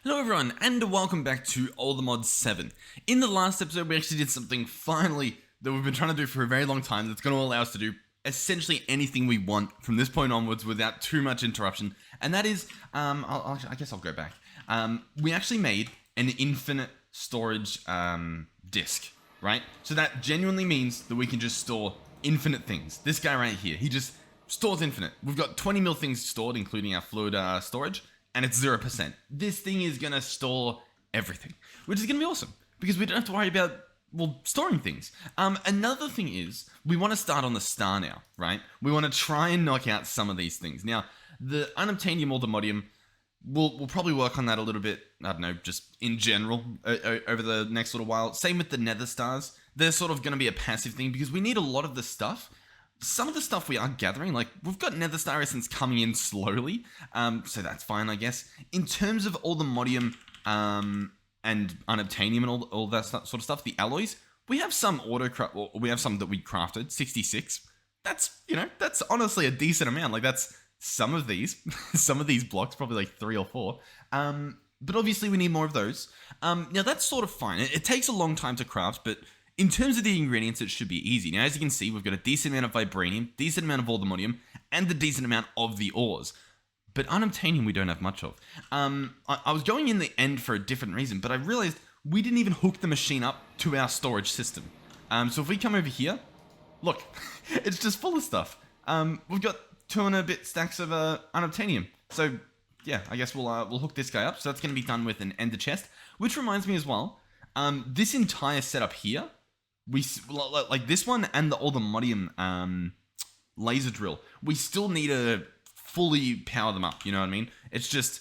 Hello everyone, and welcome back to Allthemod 7. In the last episode, we actually did something finally that we've been trying to do for a very long time that's going to allow us to do essentially anything we want from this point onwards without too much interruption. And that is, I guess I'll go back. We actually made an infinite storage disk, right? So that genuinely means that we can just store infinite things. This guy right here, he just stores infinite. We've got 20 mil things stored, including our fluid storage. And it's 0%. This thing is going to store everything, which is going to be awesome because we don't have to worry about, storing things. Another thing is we want to start on the star now, right? We want to try and knock out some of these things. Now, the Unobtanium Allthemodium, we'll probably work on that a little bit, I don't know, just in general over the next little while. Same with the Nether stars. They're sort of going to be a passive thing because we need a lot of the stuff. Some of the stuff we are gathering, like we've got Nether Star Essence coming in slowly, so that's fine, I guess. In terms of Allthemodium and Unobtanium and all that sort of stuff, the alloys, we have some we have some that we crafted, 66. That's honestly a decent amount. Like that's some of these blocks, probably like 3 or 4. But obviously we need more of those. Now that's sort of fine. It takes a long time to craft, but in terms of the ingredients, it should be easy. Now, as you can see, we've got a decent amount of Vibranium, decent amount of Allthemodium, and a decent amount of the ores. But Unobtanium, we don't have much of. I was going in the end for a different reason, but I realized we didn't even hook the machine up to our storage system. So if we come over here, look, it's just full of stuff. We've got 2 and a bit stacks of Unobtanium. So yeah, I guess we'll hook this guy up. So that's going to be done with an ender chest, which reminds me as well, this entire setup here, we like this one and the Allthemodium laser drill. We still need to fully power them up. You know what I mean? It's just,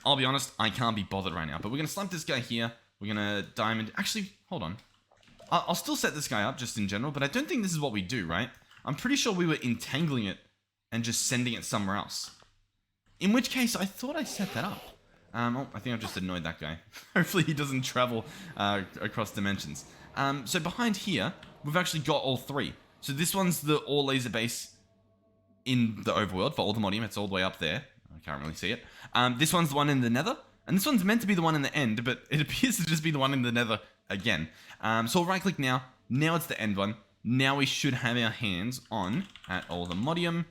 I'll be honest, I can't be bothered right now. But we're gonna slump this guy here. We're gonna diamond. Actually, hold on. I'll still set this guy up just in general, but I don't think this is what we do, right? I'm pretty sure we were entangling it and just sending it somewhere else. In which case, I thought I set that up. I think I've just annoyed that guy. Hopefully he doesn't travel across dimensions. So behind here, we've actually got all 3. So this one's the ore laser base in the overworld for Allthemodium. It's all the way up there. I can't really see it. This one's the one in the Nether. And this one's meant to be the one in the end, but it appears to just be the one in the Nether again. So I'll right click now. Now it's the end one. Now we should have our hands on, at Allthemodium,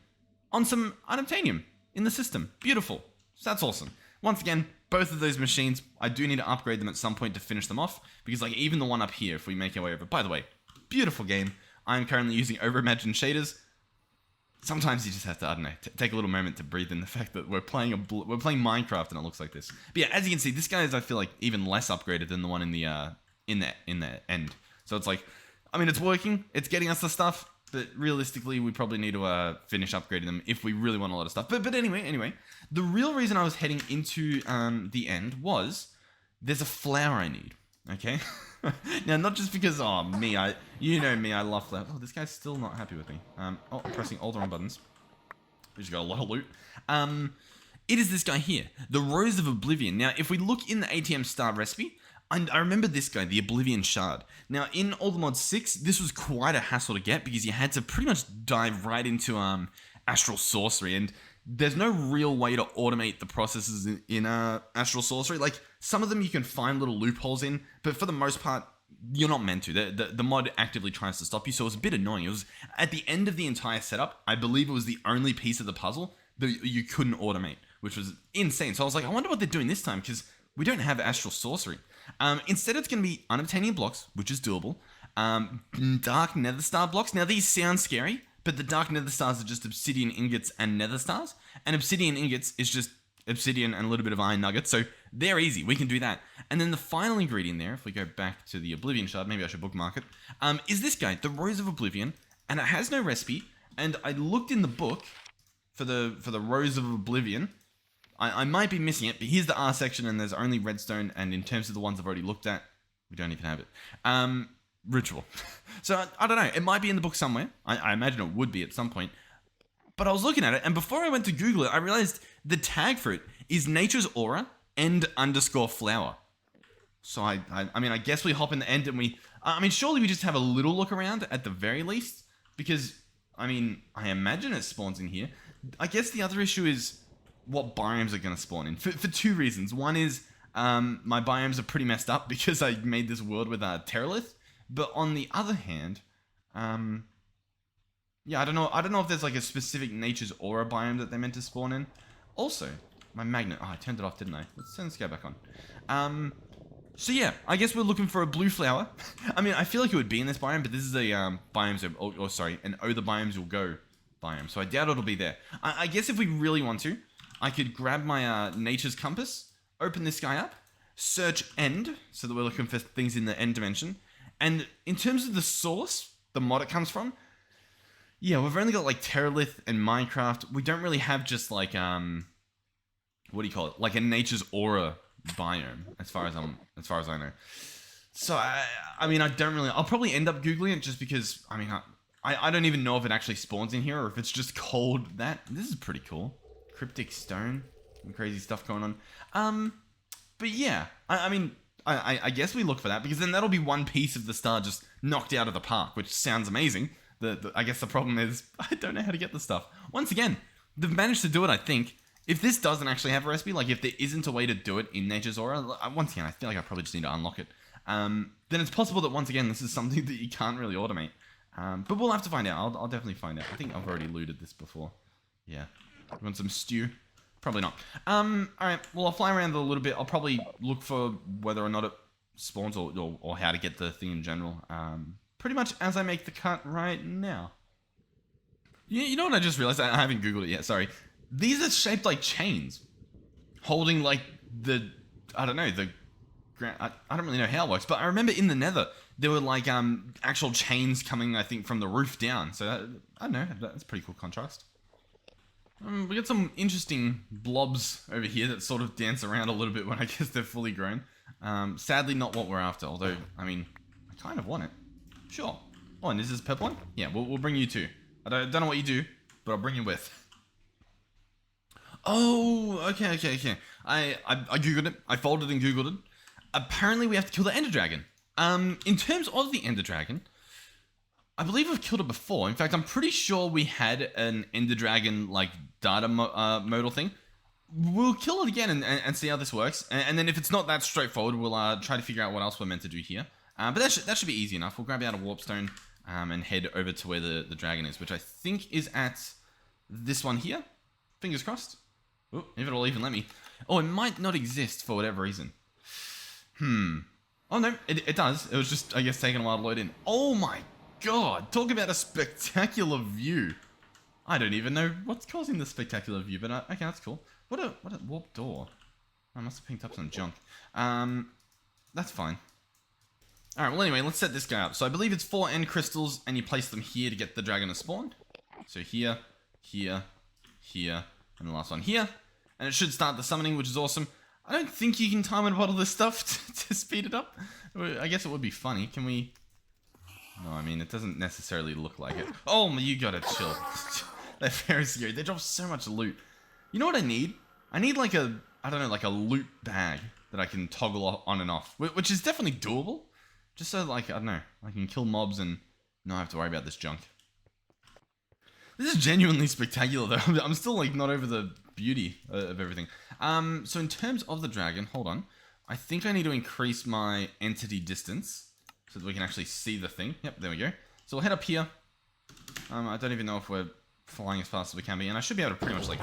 on some Unobtanium in the system. Beautiful. So that's awesome. Once again, both of those machines, I do need to upgrade them at some point to finish them off, because like even the one up here, if we make our way over, by the way, beautiful game. I'm currently using overimagined shaders. Sometimes you just have to, I don't know, take a little moment to breathe in the fact that we're playing Minecraft and it looks like this. But yeah, as you can see, this guy is, I feel like, even less upgraded than the one in the end. So it's like, I mean, it's working, it's getting us the stuff, but realistically, we probably need to finish upgrading them if we really want a lot of stuff. But anyway, the real reason I was heading into the end was there's a flower I need. Okay, now not just because you know me, I love flowers. Oh, this guy's still not happy with me. I'm pressing all the wrong buttons. We just got a lot of loot. It is this guy here, the Rose of Oblivion. Now, if we look in the ATM star recipe, I remember this guy, the Oblivion Shard. Now, in Allthemod 6, this was quite a hassle to get because you had to pretty much dive right into Astral Sorcery, and there's no real way to automate the processes in Astral Sorcery. Like, some of them you can find little loopholes in, but for the most part, you're not meant to. The mod actively tries to stop you, so it was a bit annoying. It was, at the end of the entire setup, I believe it was the only piece of the puzzle that you couldn't automate, which was insane. So I was like, I wonder what they're doing this time, because we don't have Astral Sorcery. Instead, it's going to be Unobtanium blocks, which is doable. Dark Nether Star blocks. Now, these sound scary, but the Dark Nether Stars are just Obsidian Ingots and Nether Stars. And Obsidian Ingots is just Obsidian and a little bit of Iron Nugget. So they're easy. We can do that. And then the final ingredient there, if we go back to the Oblivion Shard, maybe I should bookmark it, is this guy, the Rose of Oblivion. And it has no recipe. And I looked in the book for the Rose of Oblivion. I might be missing it, but here's the R section, and there's only redstone, and in terms of the ones I've already looked at, we don't even have it. Ritual. So, I don't know, it might be in the book somewhere. I imagine it would be at some point. But I was looking at it, and before I went to Google it, I realized the tag for it is Nature's Aura _flower. So, I mean, I guess we hop in the end, and surely we just have a little look around at the very least, because, I mean, I imagine it spawns in here. I guess the other issue is what biomes are going to spawn in for 2 reasons. One is My biomes are pretty messed up because I made this world with a Terralith. But on the other hand, yeah, I don't know if there's like a specific nature's aura biome that they're meant to spawn in. Also, my magnet. Oh, I turned it off, didn't I? Let's turn this guy back on. So yeah, I guess we're looking for a blue flower. I mean, I feel like it would be in this biome, but this is a biomes, sorry, an the biomes will go biome. So I doubt it'll be there. I guess if we really want to, I could grab my nature's compass, open this guy up, search end, so that we're looking for things in the end dimension. And in terms of the source, the mod it comes from, yeah, we've only got like Terralith and Minecraft. We don't really have just like what do you call it? Like a nature's aura biome, as far as I know. So I mean, I don't really. I'll probably end up googling it just because. I mean, I don't even know if it actually spawns in here or if it's just called that. This is pretty cool. Cryptic stone, some crazy stuff going on. But yeah, I mean, I guess we look for that because then that'll be one piece of the star just knocked out of the park, which sounds amazing. I guess the problem is I don't know how to get the stuff. Once again, they've managed to do it, I think. If this doesn't actually have a recipe, like if there isn't a way to do it in Nature's Aura, once again, I feel like I probably just need to unlock it. Then it's possible that once again, this is something that you can't really automate. But we'll have to find out. I'll definitely find out. I think I've already looted this before. Yeah. You want some stew? Probably not. Alright, well I'll fly around a little bit. I'll probably look for whether or not it spawns or how to get the thing in general. Pretty much as I make the cut right now. You know what I just realized? I haven't Googled it yet, sorry. These are shaped like chains. Holding like the, I don't know, the ground. I don't really know how it works, but I remember in the Nether, there were like actual chains coming, I think, from the roof down. So that, I don't know, that's a pretty cool contrast. We got some interesting blobs over here that sort of dance around a little bit when I guess they're fully grown. Sadly, not what we're after, although, I mean, I kind of want it. Sure. Oh, and is this a purple one? Yeah, we'll bring you too. I don't know what you do, but I'll bring you with. Oh, okay. I googled it. I folded and googled it. Apparently, we have to kill the Ender Dragon. In terms of the Ender Dragon, I believe we've killed it before. In fact, I'm pretty sure we had an Ender Dragon like data modal thing. We'll kill it again and see how this works. And then if it's not that straightforward, we'll try to figure out what else we're meant to do here. But that should be easy enough. We'll grab out a warpstone and head over to where the dragon is, which I think is at this one here. Fingers crossed. Ooh, if it'll even let me. Oh, it might not exist for whatever reason. Oh no, it does. It was just, I guess, taking a while to load in. Oh my god, talk about a spectacular view. I don't even know what's causing the spectacular view, but okay, that's cool. What a warp door. I must have picked up some junk. That's fine. Alright, well anyway, let's set this guy up. So I believe it's 4 end crystals, and you place them here to get the dragon to spawn. So here, and the last one here. And it should start the summoning, which is awesome. I don't think you can time and bottle this stuff to speed it up. I guess it would be funny. Can we... No, I mean, it doesn't necessarily look like it. Oh, you gotta chill. They're very scary. They drop so much loot. You know what I need? I need like a, I don't know, like a loot bag that I can toggle on and off. Which is definitely doable. Just so, like, I don't know, I can kill mobs and not have to worry about this junk. This is genuinely spectacular, though. I'm still, like, not over the beauty of everything. So in terms of the dragon, hold on. I think I need to increase my entity distance so that we can actually see the thing. Yep, there we go. So we'll head up here. I don't even know if we're flying as fast as we can be, and I should be able to pretty much, like,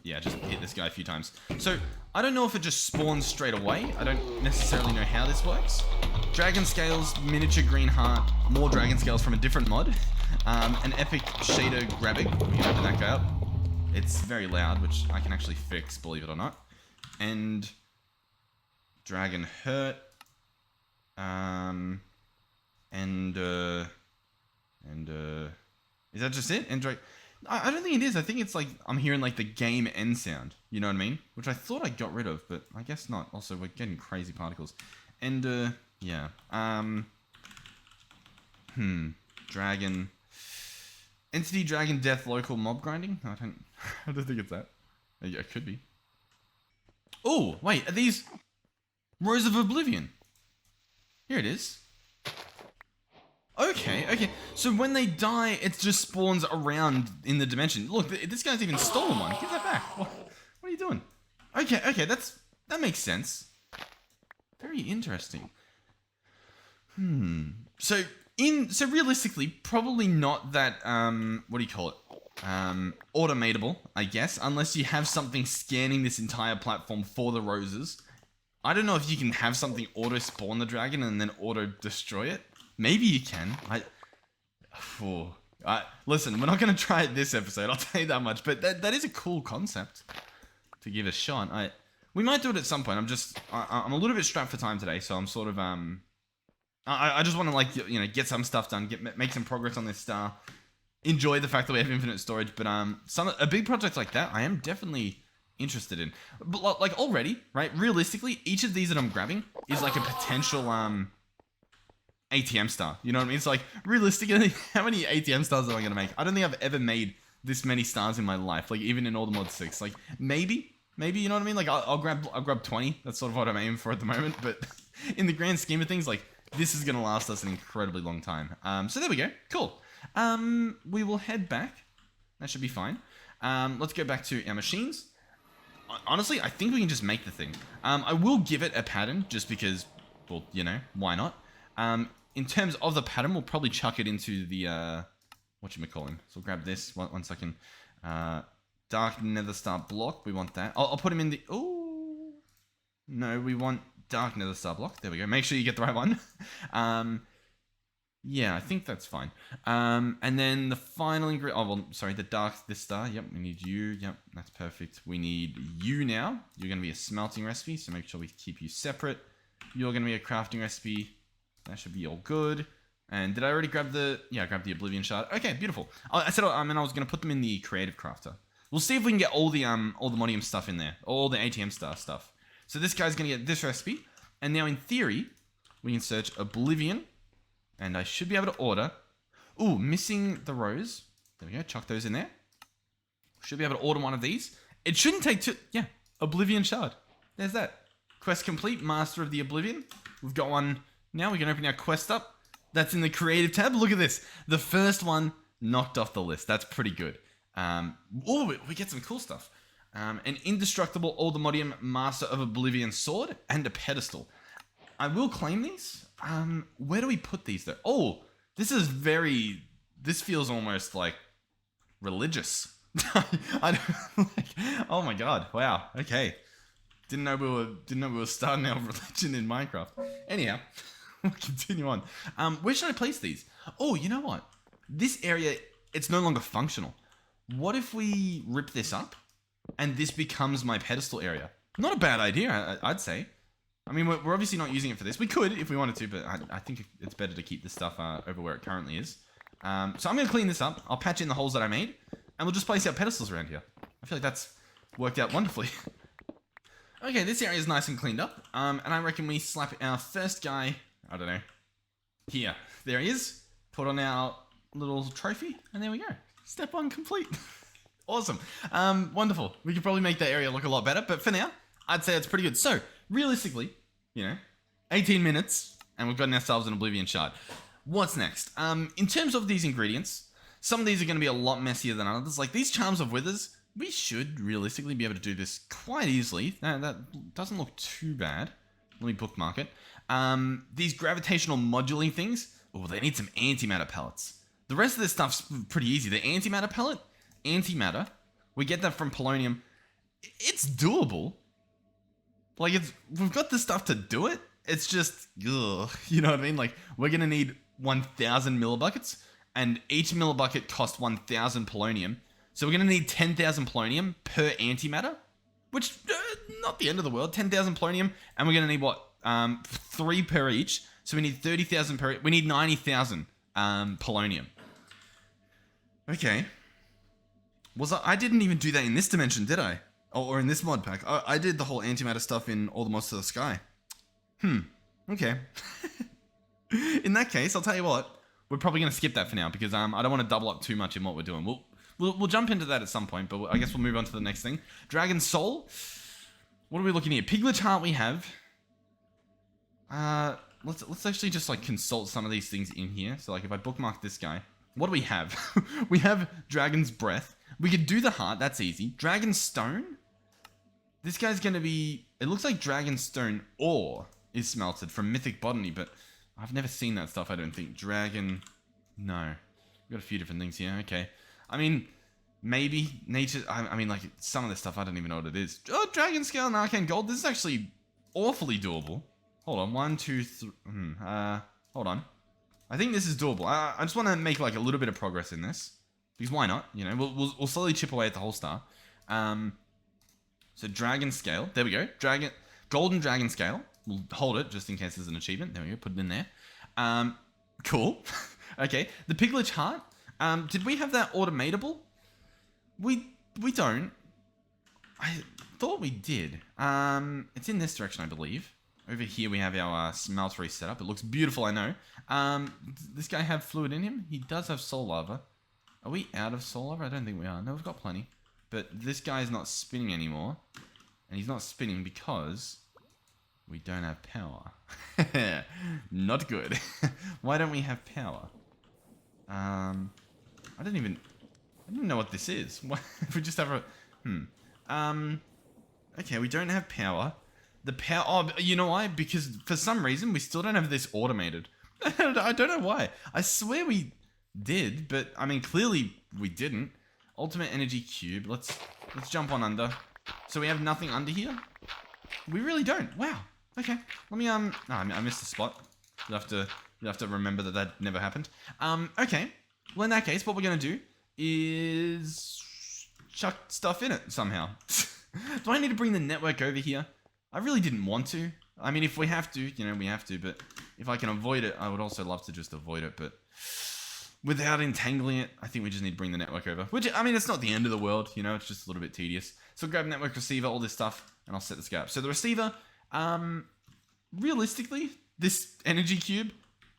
yeah, just hit this guy a few times. So, I don't know if it just spawns straight away. I don't necessarily know how this works. Dragon scales, miniature green heart, more dragon scales from a different mod. An epic shader grabbing. We can open that guy up. It's very loud, which I can actually fix, believe it or not. And dragon hurt. Is that just it? And I don't think it is. I think it's like I'm hearing like the game end sound. You know what I mean? Which I thought I got rid of, but I guess not. Also, we're getting crazy particles. And yeah. Dragon. Entity dragon death local mob grinding? I don't think it's that. Yeah, it could be. Oh, wait, are these Rose of Oblivion? Here it is. Okay. So when they die, it just spawns around in the dimension. Look, this guy's even stolen one. Give that back. What are you doing? Okay, that makes sense. Very interesting. So realistically, probably not that what do you call it? Automatable, I guess, unless you have something scanning this entire platform for the roses. I don't know if you can have something auto spawn the dragon and then auto destroy it. Maybe you can. Listen, we're not going to try it this episode, I'll tell you that much, but that is a cool concept to give a shot. We might do it at some point. I'm a little bit strapped for time today, so I'm sort of I just want to, like, you know, get some stuff done, make some progress on this star. Enjoy the fact that we have infinite storage, but a big project like that, I am definitely interested in. But like already, right? Realistically, each of these that I'm grabbing is like a potential ATM star. You know what I mean? It's like realistically, how many ATM stars am I gonna make? I don't think I've ever made this many stars in my life. Like even in All the Mod 6, like maybe you know what I mean? Like I'll grab 20. That's sort of what I'm aiming for at the moment. But in the grand scheme of things, like this is gonna last us an incredibly long time. So there we go. Cool. We will head back. That should be fine. Let's go back to our machines. Honestly, I think we can just make the thing. I will give it a pattern just because, well, you know, why not? In terms of the pattern, we'll probably chuck it into the, whatchamacallit. So we'll grab this, one second. Dark Nether Star block, we want that. I'll put him in the, ooh. No, we want Dark Nether Star block. There we go. Make sure you get the right one. Yeah, I think that's fine. And then the final ingredient, this star, yep, we need you, yep, that's perfect. We need you now. You're going to be a smelting recipe, so make sure we keep you separate. You're going to be a crafting recipe. That should be all good. And did I already grab I grabbed the Oblivion Shard. Okay, beautiful. I said, I was going to put them in the creative crafter. We'll see if we can get all the Allthemodium stuff in there, all the ATM star stuff. So this guy's going to get this recipe, and now in theory, we can search Oblivion. And I should be able to order. Ooh, missing the rose. There we go. Chuck those in there. Should be able to order one of these. It shouldn't take two. Yeah. Oblivion Shard. There's that. Quest complete. Master of the Oblivion. We've got one now. We can open our quest up. That's in the creative tab. Look at this. The first one knocked off the list. That's pretty good. We get some cool stuff. An indestructible Allthemodium Master of Oblivion sword and a pedestal. I will claim these. Where do we put these though? Oh, this feels almost like religious. Oh my god, wow, okay. Didn't know we were starting our religion in Minecraft. Anyhow, we'll continue on. Where should I place these? Oh, you know what? This area, it's no longer functional. What if we rip this up and this becomes my pedestal area? Not a bad idea, I'd say. I mean, we're obviously not using it for this. We could if we wanted to, but I think it's better to keep this stuff over where it currently is. So I'm going to clean this up. I'll patch in the holes that I made, and we'll just place our pedestals around here. I feel like that's worked out wonderfully. Okay, this area is nice and cleaned up, and I reckon we slap our first guy, I don't know, here. There he is. Put on our little trophy, and there we go. Step 1 complete. Awesome. Wonderful. We could probably make that area look a lot better, but for now, I'd say it's pretty good. So, realistically, 18 minutes, and we've gotten ourselves an Oblivion Shard. What's next? In terms of these ingredients, some of these are going to be a lot messier than others. Like these Charms of Withers, we should realistically be able to do this quite easily. That doesn't look too bad. Let me bookmark it. These gravitational modulating things, they need some antimatter pellets. The rest of this stuff's pretty easy. The antimatter pellet, antimatter, we get that from polonium. It's doable. Like, we've got the stuff to do it. It's just, ugh, you know what I mean? Like, we're going to need 1,000 millibuckets, and each millibucket costs 1,000 polonium. So we're going to need 10,000 polonium per antimatter, which, not the end of the world, 10,000 polonium, and we're going to need, 3 per each. So we need 30,000 per, we need 90,000 polonium. Okay. I didn't even do that in this dimension, did I? Or in this mod pack. I did the whole antimatter stuff in All the Mods to the Sky. Okay. In that case, I'll tell you what. We're probably going to skip that for now because I don't want to double up too much in what we're doing. We'll jump into that at some point, but I guess we'll move on to the next thing. Dragon Soul. What are we looking here? Piglet Heart we have. Let's actually just like consult some of these things in here. So like if I bookmark this guy, what do we have? We have Dragon's Breath. We could do the heart. That's easy. Dragonstone. This guy's going to be... It looks like Dragonstone Ore is smelted from mythic botany, but I've never seen that stuff, I don't think. Dragon... No. We've got a few different things here. Okay. I mean, maybe nature... I mean, like, some of this stuff, I don't even know what it is. Oh, Dragon Scale and Arcane Gold. This is actually awfully doable. Hold on. 1, 2, 3... hold on. I think this is doable. I just want to make, like, a little bit of progress in this. Because why not? You know, we'll slowly chip away at the whole star. So, Dragon Scale. There we go. Golden Dragon Scale. We'll hold it just in case there's an achievement. There we go. Put it in there. Cool. Okay. The Piglet Heart. Did we have that automatable? We don't. I thought we did. It's in this direction, I believe. Over here we have our smeltery setup. It looks beautiful, I know. Does this guy have fluid in him? He does have soul lava. Are we out of soul lava? I don't think we are. No, we've got plenty. But this guy is not spinning anymore. And he's not spinning because we don't have power. Not good. Why don't we have power? I don't even know what this is. If we just have a... Okay, we don't have power. The power... Oh, you know why? Because for some reason, we still don't have this automated. I don't know why. I swear we did, but I mean, clearly we didn't. Ultimate Energy Cube. Let's jump on under. So we have nothing under here? We really don't. Wow. Okay. Let me, Oh, I missed the spot. You'll have to remember that never happened. Okay. Well, in that case, what we're going to do is chuck stuff in it somehow. Do I need to bring the network over here? I really didn't want to. I mean, if we have to, you know, we have to, but if I can avoid it, I would also love to just avoid it, but without entangling it, I think we just need to bring the network over. Which, I mean, it's not the end of the world, you know, it's just a little bit tedious. So grab network receiver, all this stuff, and I'll set this guy up. So the receiver, realistically, this energy cube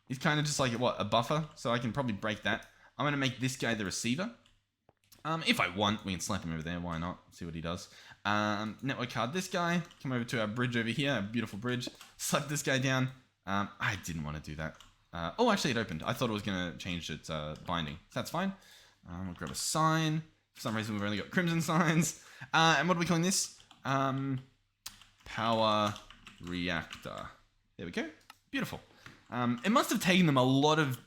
is kind of just like, what, a buffer? So I can probably break that. I'm going to make this guy the receiver. If I want, we can slap him over there. Why not? See what he does. Network card this guy. Come over to our bridge over here. A beautiful bridge. Slap this guy down. I didn't want to do that. Oh, actually it opened. I thought it was going to change its binding. So that's fine. We'll grab a sign. For some reason, we've only got crimson signs. And what are we calling this? Power reactor. There we go. Beautiful. It must have taken them a lot of,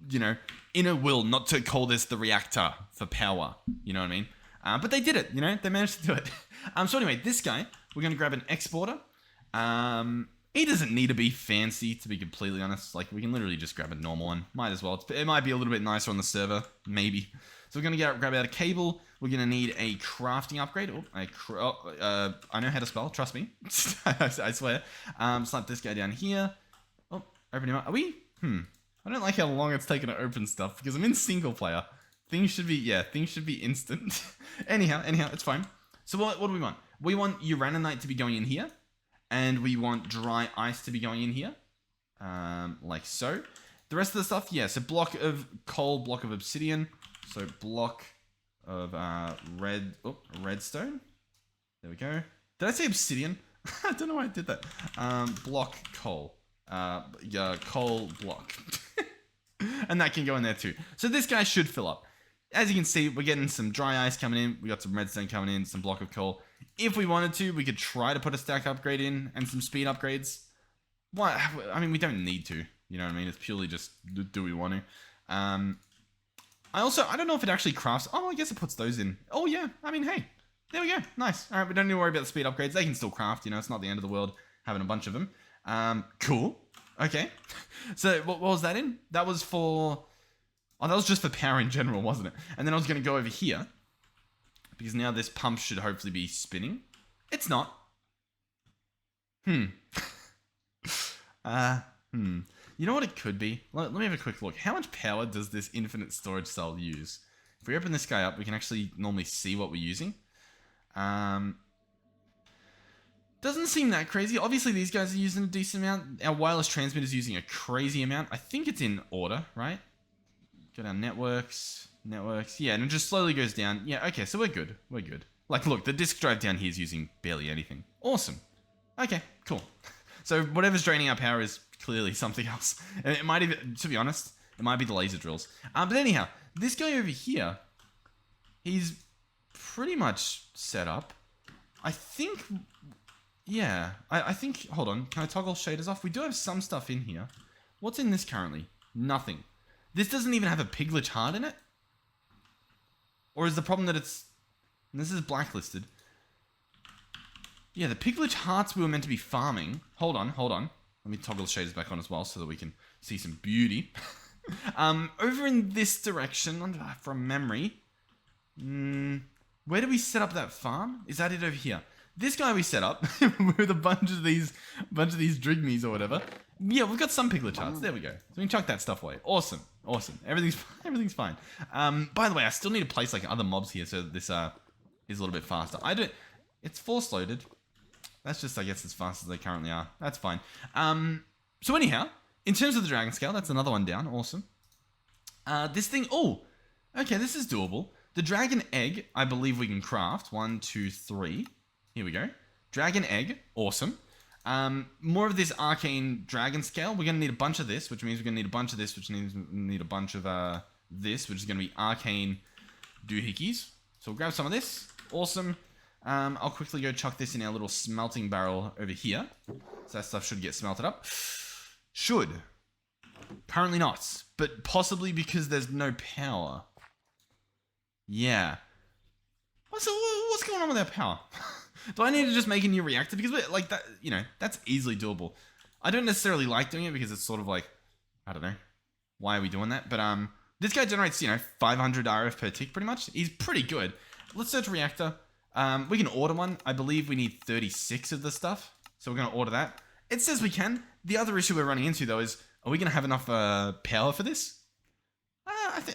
you know, inner will not to call this the reactor for power. You know what I mean? But they did it, you know? They managed to do it. So anyway, this guy, we're going to grab an exporter. He doesn't need to be fancy, to be completely honest. Like, we can literally just grab a normal one. Might as well. It might be a little bit nicer on the server. Maybe. So we're going to grab out a cable. We're going to need a crafting upgrade. I know how to spell. Trust me. I swear. Slap this guy down here. Oh, open him up. Are we? I don't like how long it's taken to open stuff because I'm in single player. Things should be instant. anyhow, it's fine. So what do we want? We want uraninite to be going in here. And we want dry ice to be going in here. Like so. The rest of the stuff, yeah. So block of coal, block of obsidian. So block of redstone. There we go. Did I say obsidian? I don't know why I did that. Block coal. Coal block. And that can go in there too. So this guy should fill up. As you can see, we're getting some dry ice coming in. We got some redstone coming in, some block of coal. If we wanted to, we could try to put a stack upgrade in and some speed upgrades. What? I mean, we don't need to. You know what I mean? It's purely just, do we want to? I don't know if it actually crafts. Oh, I guess it puts those in. Oh, yeah. I mean, hey. There we go. Nice. All right, we don't need to worry about the speed upgrades. They can still craft. You know, it's not the end of the world having a bunch of them. Cool. Okay. So what was that in? That was for... Oh, that was just for power in general, wasn't it? And then I was going to go over here. Because now this pump should hopefully be spinning. It's not. You know what it could be? Let me have a quick look. How much power does this infinite storage cell use? If we open this guy up, we can actually normally see what we're using. Doesn't seem that crazy. Obviously, these guys are using a decent amount. Our wireless transmitter is using a crazy amount. I think it's in order, right? Go down networks. Yeah, and it just slowly goes down. Yeah, okay, so we're good. Like, look, the disk drive down here is using barely anything. Awesome. Okay, cool. So whatever's draining our power is clearly something else. And it might even, to be honest, it might be the laser drills. But anyhow, this guy over here, he's pretty much set up. I think, Yeah, I think, hold on, can I toggle shaders off? We do have some stuff in here. What's in this currently? Nothing. This doesn't even have a Piglich heart in it? Or is the problem that this is blacklisted. Yeah, the Piglich hearts we were meant to be farming. Hold on. Let me toggle the shaders back on as well so that we can see some beauty. Over in this direction, from memory, where do we set up that farm? Is that it over here? This guy we set up with a bunch of these drigmies or whatever. Yeah, we've got some Piglet charts. There we go. So we can chuck that stuff away. Awesome. Everything's fine. By the way, I still need to place like other mobs here so that this is a little bit faster. It's force loaded. That's just, I guess, as fast as they currently are. That's fine. So anyhow, in terms of the dragon scale, that's another one down. Awesome. This thing, okay, this is doable. The dragon egg, I believe we can craft. 1, 2, 3. Here we go. Dragon egg. Awesome. More of this arcane dragon scale. We're going to need a bunch of this, which means we're going to need a bunch of this, which means we need a bunch of this, which is going to be arcane doohickeys. So we'll grab some of this. Awesome. I'll quickly go chuck this in our little smelting barrel over here. So that stuff should get smelted up. Should. Apparently not. But possibly because there's no power. Yeah. What's going on with our power? Do I need to just make a new reactor? Because, like, that, you know, that's easily doable. I don't necessarily like doing it because it's sort of like, I don't know. Why are we doing that? But, this guy generates, 500 RF per tick pretty much. He's pretty good. Let's search reactor. We can order one. I believe we need 36 of the stuff. So we're going to order that. It says we can. The other issue we're running into, though, is, are we going to have enough power for this?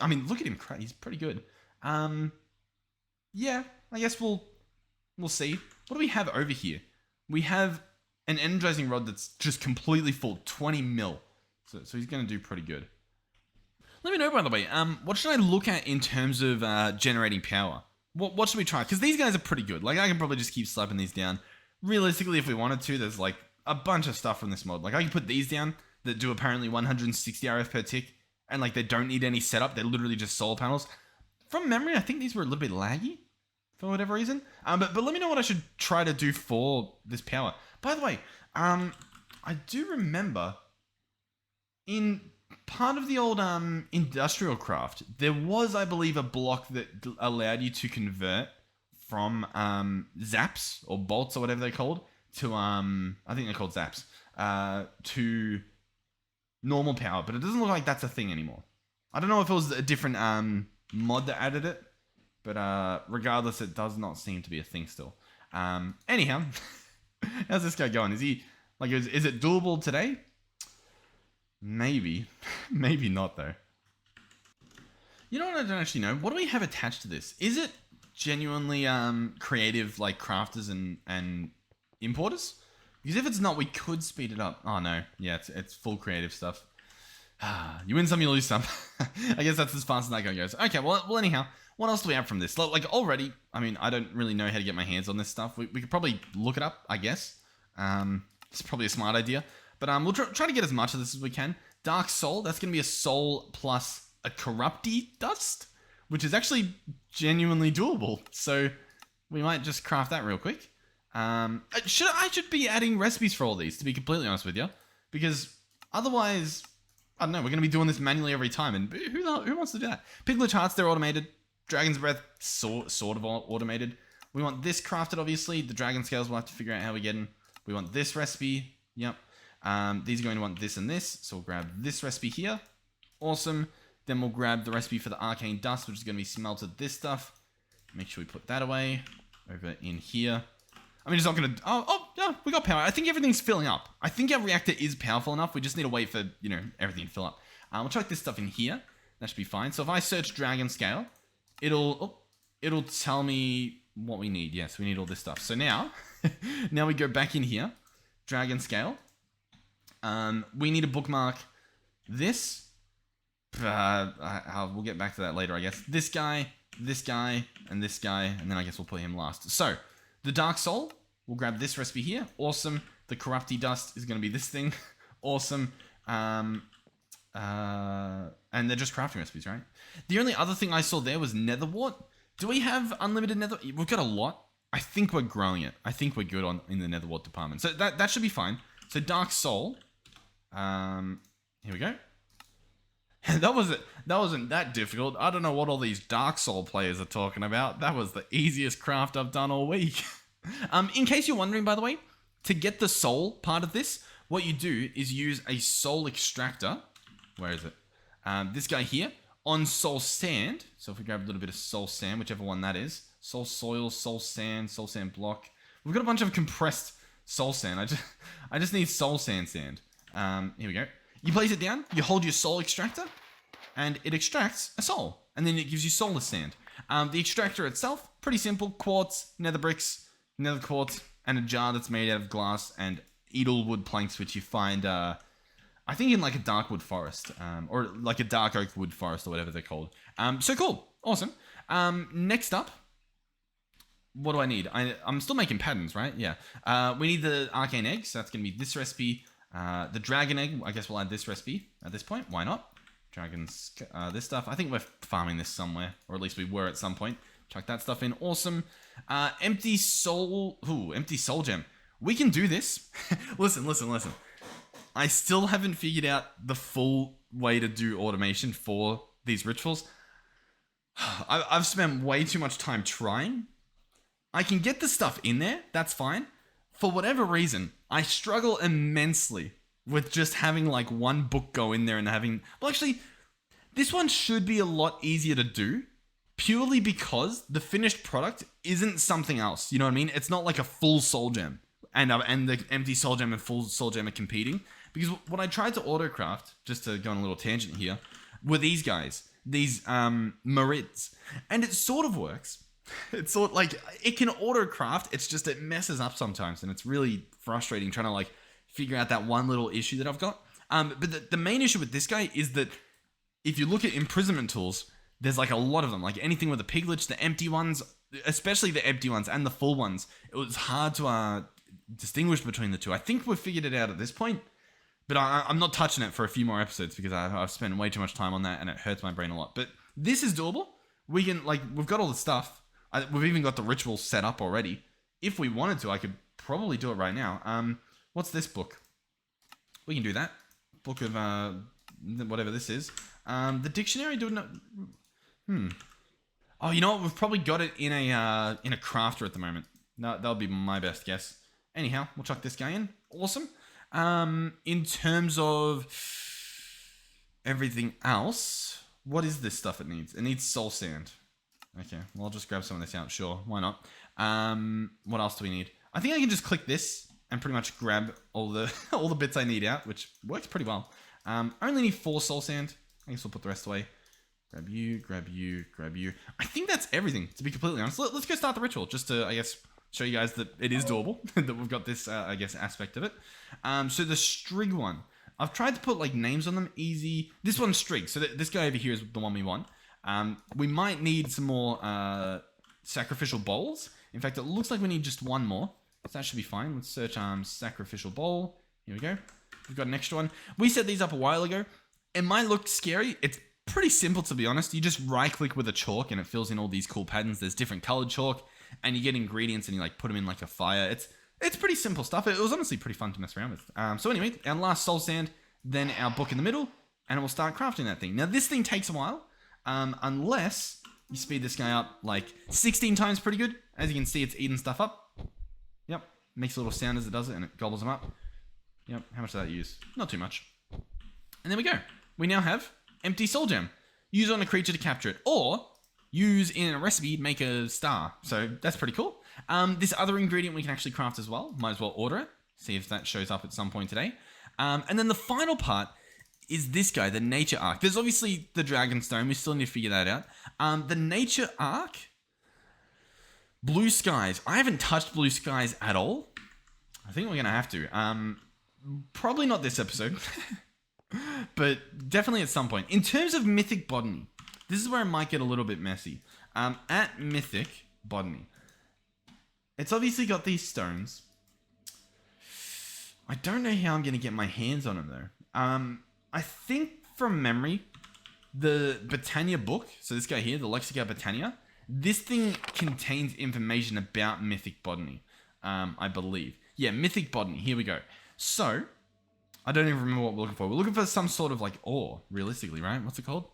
I mean, look at him. He's pretty good. Yeah, I guess we'll see. What do we have over here? We have an energizing rod that's just completely full, 20 mil. So he's going to do pretty good. Let me know, by the way, what should I look at in terms of generating power? What should we try? Because these guys are pretty good. Like, I can probably just keep slapping these down. Realistically, if we wanted to, there's like a bunch of stuff from this mod. Like, I can put these down that do apparently 160 RF per tick. And like, they don't need any setup. They're literally just solar panels. From memory, I think these were a little bit laggy for whatever reason. But let me know what I should try to do for this power. By the way, I do remember in part of the old industrial craft, there was, I believe, a block that allowed you to convert from zaps or bolts or whatever they're called to, I think they're called zaps, to normal power. But it doesn't look like that's a thing anymore. I don't know if it was a different mod that added it. But regardless, it does not seem to be a thing still. Anyhow, how's this guy going? Is he, like, is it doable today? Maybe. Maybe not, though. You know what I don't actually know? What do we have attached to this? Is it genuinely creative, like, crafters and importers? Because if it's not, we could speed it up. Oh, no. Yeah, it's full creative stuff. You win some, you lose some. I guess that's as fast as that guy goes. Okay, well, anyhow, what else do we have from this? Like, already, I mean, I don't really know how to get my hands on this stuff. We could probably look it up, I guess. It's probably a smart idea. But we'll try to get as much of this as we can. Dark Soul, that's going to be a soul plus a corrupty dust, which is actually genuinely doable. So we might just craft that real quick. I should be adding recipes for all these, to be completely honest with you. Because otherwise, I don't know, we're going to be doing this manually every time. And who wants to do that? Piglet Hearts, they're automated. Dragon's Breath, sort of automated. We want this crafted, obviously. The Dragon Scales, we'll have to figure out how we get in. We want this recipe. Yep. These are going to want this and this. So we'll grab this recipe here. Awesome. Then we'll grab the recipe for the Arcane Dust, which is going to be smelted this stuff. Make sure we put that away. Over in here. I mean, it's not going to... Oh, yeah, we got power. I think everything's filling up. I think our reactor is powerful enough. We just need to wait for, everything to fill up. We'll chuck this stuff in here. That should be fine. So if I search Dragon Scale, it'll tell me what we need. Yes, we need all this stuff. So now, now we go back in here. Dragon Scale. We need to bookmark this. We'll get back to that later, I guess. This guy, and this guy, and then I guess we'll put him last. So, the Dark Soul, we'll grab this recipe here. Awesome. The Corrupty Dust is going to be this thing. Awesome. And they're just crafting recipes, right? The only other thing I saw there was Nether Wart. Do we have unlimited Nether? We've got a lot. I think we're growing it. I think we're good in the Netherwart department. So that should be fine. So Dark Soul. Here we go. That wasn't that difficult. I don't know what all these Dark Soul players are talking about. That was the easiest craft I've done all week. In case you're wondering, by the way, to get the soul part of this, what you do is use a soul extractor. Where is it? This guy here on soul sand. So if we grab a little bit of soul sand, whichever one that is, soul soil, soul sand block. We've got a bunch of compressed soul sand. I just need soul sand. Here we go. You place it down, you hold your soul extractor, and it extracts a soul. And then it gives you soulless sand. The extractor itself, pretty simple. Quartz, nether bricks, nether quartz, and a jar that's made out of glass and edelwood planks, which you find, I think in like a dark wood forest, or like a dark oak wood forest, or whatever they're called. So cool. Awesome. Next up, what do I need? I'm still making patterns, right? Yeah. We need the Arcane Eggs. So that's going to be this recipe. The Dragon Egg, I guess we'll add this recipe at this point. Why not? Dragons, this stuff. I think we're farming this somewhere, or at least we were at some point. Chuck that stuff in. Awesome. Empty soul gem. We can do this. Listen. I still haven't figured out the full way to do automation for these rituals. I've spent way too much time trying. I can get the stuff in there. That's fine. For whatever reason, I struggle immensely with just having like one book go in there and having... Well, actually, this one should be a lot easier to do purely because the finished product isn't something else. You know what I mean? It's not like a full soul gem and the empty soul gem and full soul gem are competing. Because what I tried to autocraft, just to go on a little tangent here, were these guys, these Marids. And it sort of works. It's sort like it can autocraft. It's just it messes up sometimes, and it's really frustrating trying to like figure out that one little issue that I've got. But the main issue with this guy is that if you look at imprisonment tools, there's like a lot of them. Like anything with the piglich, the empty ones, especially the empty ones and the full ones, it was hard to distinguish between the two. I think we've figured it out at this point, but I'm not touching it for a few more episodes because I've spent way too much time on that, and it hurts my brain a lot. But this is doable. We can we've got all the stuff. We've even got the ritual set up already. If we wanted to, I could probably do it right now. What's this book? We can do that. Book of whatever this is. The dictionary. Oh, you know what? We've probably got it in a crafter at the moment. No, that'll be my best guess. Anyhow, we'll chuck this guy in. Awesome. In terms of everything else, what is this stuff it needs? It needs soul sand. Okay, well, I'll just grab some of this out. Sure, why not? What else do we need? I think I can just click this and pretty much grab all the bits I need out, which works pretty well. I only need 4 soul sand. I guess we'll put the rest away. Grab you, grab you, grab you. I think that's everything, to be completely honest. Let's go start the ritual, just to, I guess, show you guys that it is doable, that we've got this, I guess, aspect of it. So the Strig one. I've tried to put, like, names on them. Easy. This one's Strig, so this guy over here is the one we want. We might need some more sacrificial bowls. In fact, it looks like we need just one more. So that should be fine. Let's search sacrificial bowl. Here we go. We've got an extra one. We set these up a while ago. It might look scary. It's pretty simple, to be honest. You just right-click with a chalk and it fills in all these cool patterns. There's different colored chalk, and you get ingredients and you like put them in like a fire. It's pretty simple stuff. It was honestly pretty fun to mess around with. So anyway, our last soul sand, then our book in the middle, and we'll start crafting that thing. Now this thing takes a while. Unless you speed this guy up like 16 times pretty good. As you can see, it's eating stuff up. Yep. Makes a little sound as it does it, and it gobbles them up. Yep. How much did that use? Not too much. And there we go. We now have empty soul gem. Use on a creature to capture it. Or use in a recipe, make a star. So that's pretty cool. This other ingredient we can actually craft as well. Might as well order it. See if that shows up at some point today. And then the final part is this guy, the nature arc. There's obviously the Dragonstone. We still need to figure that out. The nature arc, blue skies. I haven't touched blue skies at all. I think we're going to have to. Probably not this episode, but definitely at some point. In terms of mythic botany, this is where it might get a little bit messy. At mythic botany, it's obviously got these stones. I don't know how I'm going to get my hands on them though. I think from memory, the Botania book, so this guy here, the Lexica Botania, This thing contains information about mythic botany, I believe. Yeah, mythic botany. Here we go. So, I don't even remember what we're looking for. We're looking for some sort of like ore, realistically, right? What's it called?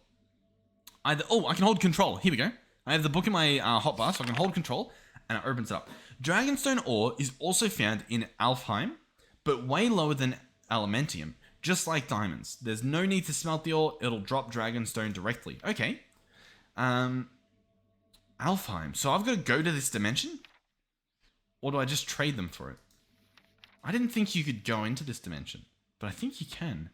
I can hold control. Here we go. I have the book in my hotbar, so I can hold control, and it opens it up. Dragonstone Ore is also found in Alfheim, but way lower than Allthemodium, just like diamonds. There's no need to smelt the ore, it'll drop Dragonstone directly. Okay. Alfheim. So I've got to go to this dimension? Or do I just trade them for it? I didn't think you could go into this dimension, but I think you can.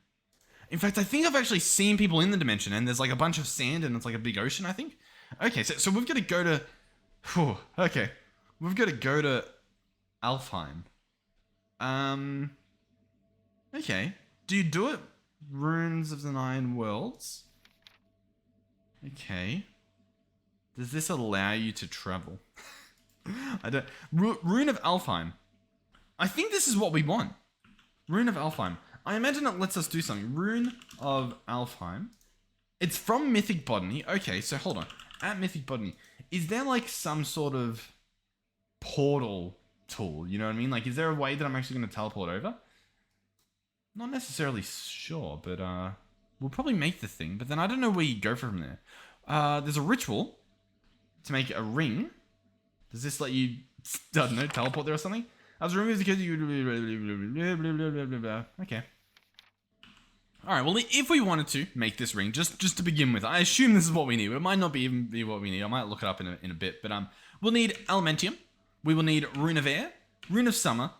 In fact, I think I've actually seen people in the dimension, and there's like a bunch of sand, and it's like a big ocean, I think. Okay, so we've got to go to... okay. We've got to go to Alfheim. Okay. Do you do it? Runes of the Nine Worlds. Okay. Does this allow you to travel? I don't... Rune of Alfheim. I think this is what we want. Rune of Alfheim. I imagine it lets us do something. Rune of Alfheim. It's from Mythic Botany. Okay, so hold on. At Mythic Botany, is there like some sort of portal tool? You know what I mean? Like, is there a way that I'm actually going to teleport over? Not necessarily sure, but we'll probably make the thing. But then I don't know where you go from there. There's a ritual to make a ring. Does this let you, I don't know, teleport there or something? I was removed because you... Okay. Alright, well, if we wanted to make this ring, just to begin with, I assume this is what we need. It might not even be what we need. I might look it up in a bit. But we'll need Allthemodium. We will need Rune of Air, Rune of Summer,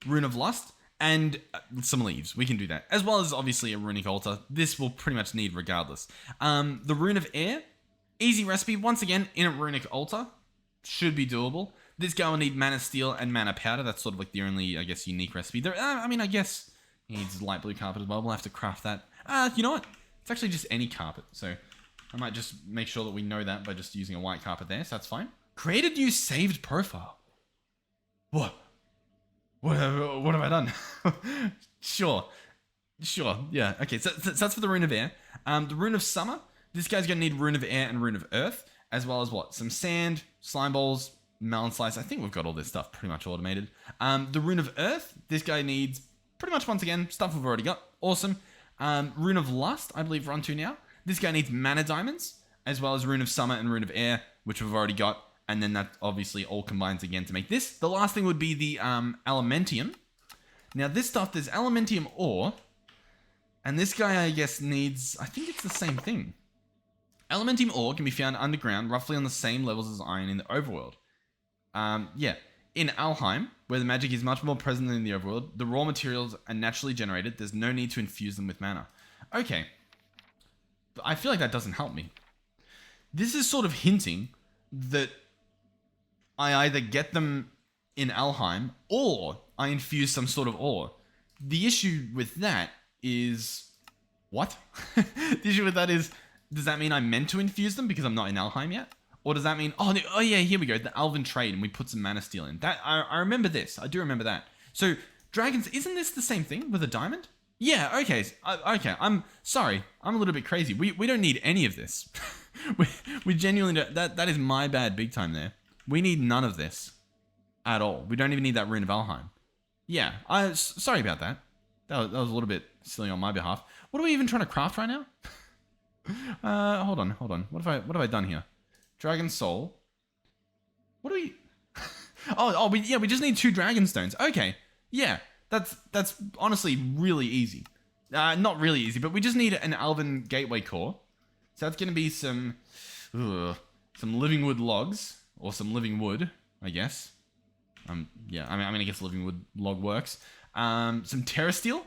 Rune of Lust, and some leaves. We can do that. As well as, obviously, a Runic Altar. This we'll pretty much need regardless. The Rune of Air, easy recipe. Once again, in a Runic Altar. Should be doable. This guy will need Mana Steel and Mana Powder. That's sort of like the only, I guess, unique recipe. There, I mean, I guess he needs light blue carpet as well. We'll have to craft that. You know what? It's actually just any carpet. So I might just make sure that we know that by just using a white carpet there. So that's fine. Create a new saved profile. What? What have I done? Sure. Yeah. Okay. So that's for the Rune of Air. The Rune of Summer. This guy's going to need Rune of Air and Rune of Earth. As well as what? Some sand, slime balls, melon slice. I think we've got all this stuff pretty much automated. The Rune of Earth. This guy needs pretty much, once again, stuff we've already got. Awesome. Rune of Lust, I believe we're on to now. This guy needs Mana Diamonds. As well as Rune of Summer and Rune of Air, which we've already got. And then that obviously all combines again to make this. The last thing would be the Allthemodium. Now this stuff, there's Allthemodium Ore. And this guy, I guess, needs... I think it's the same thing. Allthemodium Ore can be found underground, roughly on the same levels as iron in the overworld. Yeah. In Alfheim, where the magic is much more present than in the overworld, the raw materials are naturally generated. There's no need to infuse them with mana. Okay. But I feel like that doesn't help me. This is sort of hinting that I either get them in Alfheim or I infuse some sort of ore. The issue with that is... What? The issue with that is... Does that mean I'm meant to infuse them because I'm not in Alfheim yet? Or does that mean, oh yeah, here we go, the Alvin trade, and we put some Mana Steel in. That I remember this. I do remember that. So, dragons, isn't this the same thing with a diamond? Yeah, okay. Okay, I'm sorry. I'm a little bit crazy. We don't need any of this. we genuinely don't. That is my bad big time there. We need none of this at all. We don't even need that Rune of Alfheim. Yeah, sorry about that. That was a little bit silly on my behalf. What are we even trying to craft right now? Hold on. What have I done here? Dragon Soul. What do we... we just need 2 Dragonstones. Okay. Yeah, that's honestly really easy. Not really easy, but we just need an Elven Gateway Core. So that's going to be some living wood logs, or some living wood, I guess. Yeah, I mean, I guess living wood log works. Some Terra Steel.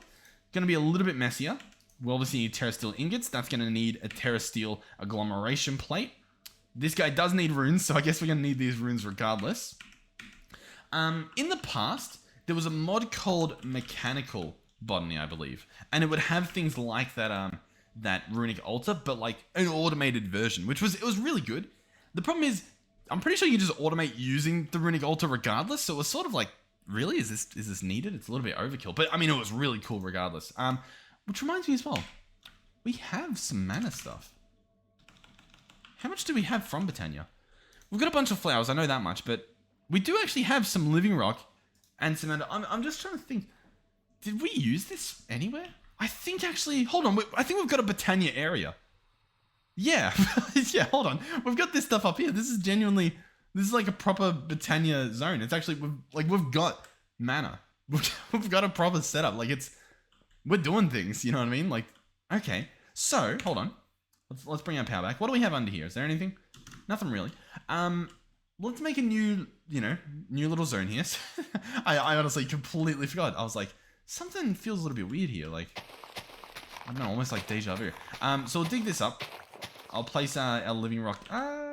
Going to be a little bit messier. We'll obviously need Terra Steel ingots. That's going to need a Terra Steel agglomeration plate. This guy does need runes, so I guess we're going to need these runes regardless. In the past, there was a mod called Mechanical Botany, I believe. And it would have things like that Runic Altar, but like an automated version, it was really good. The problem is, I'm pretty sure you can just automate using the Runic Altar regardless, so it was sort of like, really? Is this needed? It's a little bit overkill. But I mean, it was really cool regardless. Which reminds me as well, we have some mana stuff. How much do we have from Britannia? we've got a bunch of flowers, I know that much, but we do actually have some living rock and some... I'm just trying to think, did we use this anywhere? I think actually, hold on, I think we've got a Botania area. Yeah, yeah, hold on. We've got this stuff up here. This is genuinely, this is like a proper Botania zone. It's actually, we've got mana. We've got a proper setup. Like we're doing things, you know what I mean? Like, okay. So, hold on. Let's bring our power back. What do we have under here? Is there anything? Nothing really. Let's make a new little zone here. I honestly completely forgot. I was like, something feels a little bit weird here. Like, I don't know, almost like deja vu. So we'll dig this up. I'll place our living rock.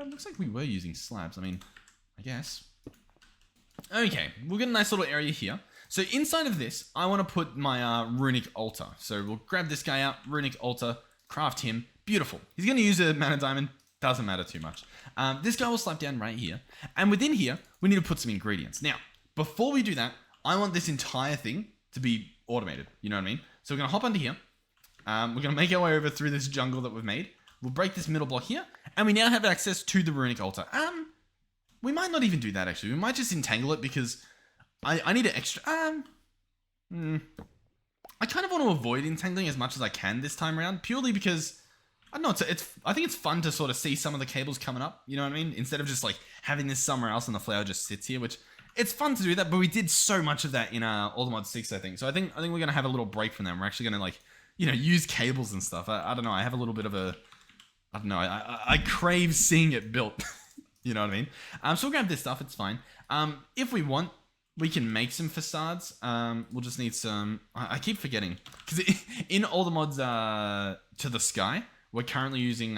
Looks like we were using slabs. I mean, I guess. Okay, we've got a nice little area here. So inside of this, I want to put my Runic Altar. So we'll grab this guy out, Runic Altar, craft him. Beautiful. He's going to use a mana diamond. Doesn't matter too much. This guy will slap down right here. And within here, we need to put some ingredients. Now, before we do that, I want this entire thing to be automated. You know what I mean? So we're going to hop under here. We're going to make our way over through this jungle that we've made. We'll break this middle block here, and we now have access to the Runic Altar. We might not even do that, actually. We might just entangle it, because I need to extra... I kind of want to avoid entangling as much as I can this time around, purely because, I don't know, I think it's fun to sort of see some of the cables coming up, you know what I mean? Instead of just, like, having this somewhere else and the flower just sits here, which... It's fun to do that, but we did so much of that in Allthemod 6, I think. So I think we're going to have a little break from them. We're actually going to, like, use cables and stuff. I don't know. I have a little bit of a... I don't know. I crave seeing it built. You know what I mean? So we'll grab this stuff. It's fine. If we want, we can make some facades. We'll just need some... I keep forgetting. Because in Allthemods to the sky, we're currently using...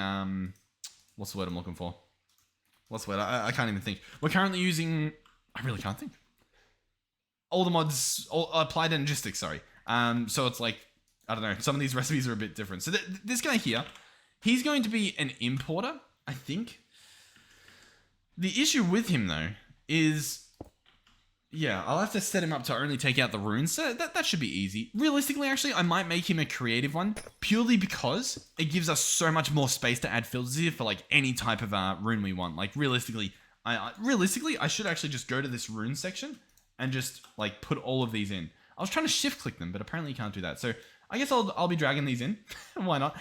what's the word I'm looking for? What's the word? I can't even think. We're currently using... I really can't think. Allthemods... Applied Energistics, sorry. So it's like... I don't know. Some of these recipes are a bit different. So this guy here... He's going to be an importer, I think. The issue with him, though, is... Yeah, I'll have to set him up to only take out the runes. So that should be easy. Realistically, actually, I might make him a creative one. Purely because it gives us so much more space to add filters here for, like, any type of rune we want. Like, realistically, I should actually just go to this rune section and just, like, put all of these in. I was trying to shift-click them, but apparently you can't do that. So I guess I'll be dragging these in. Why not?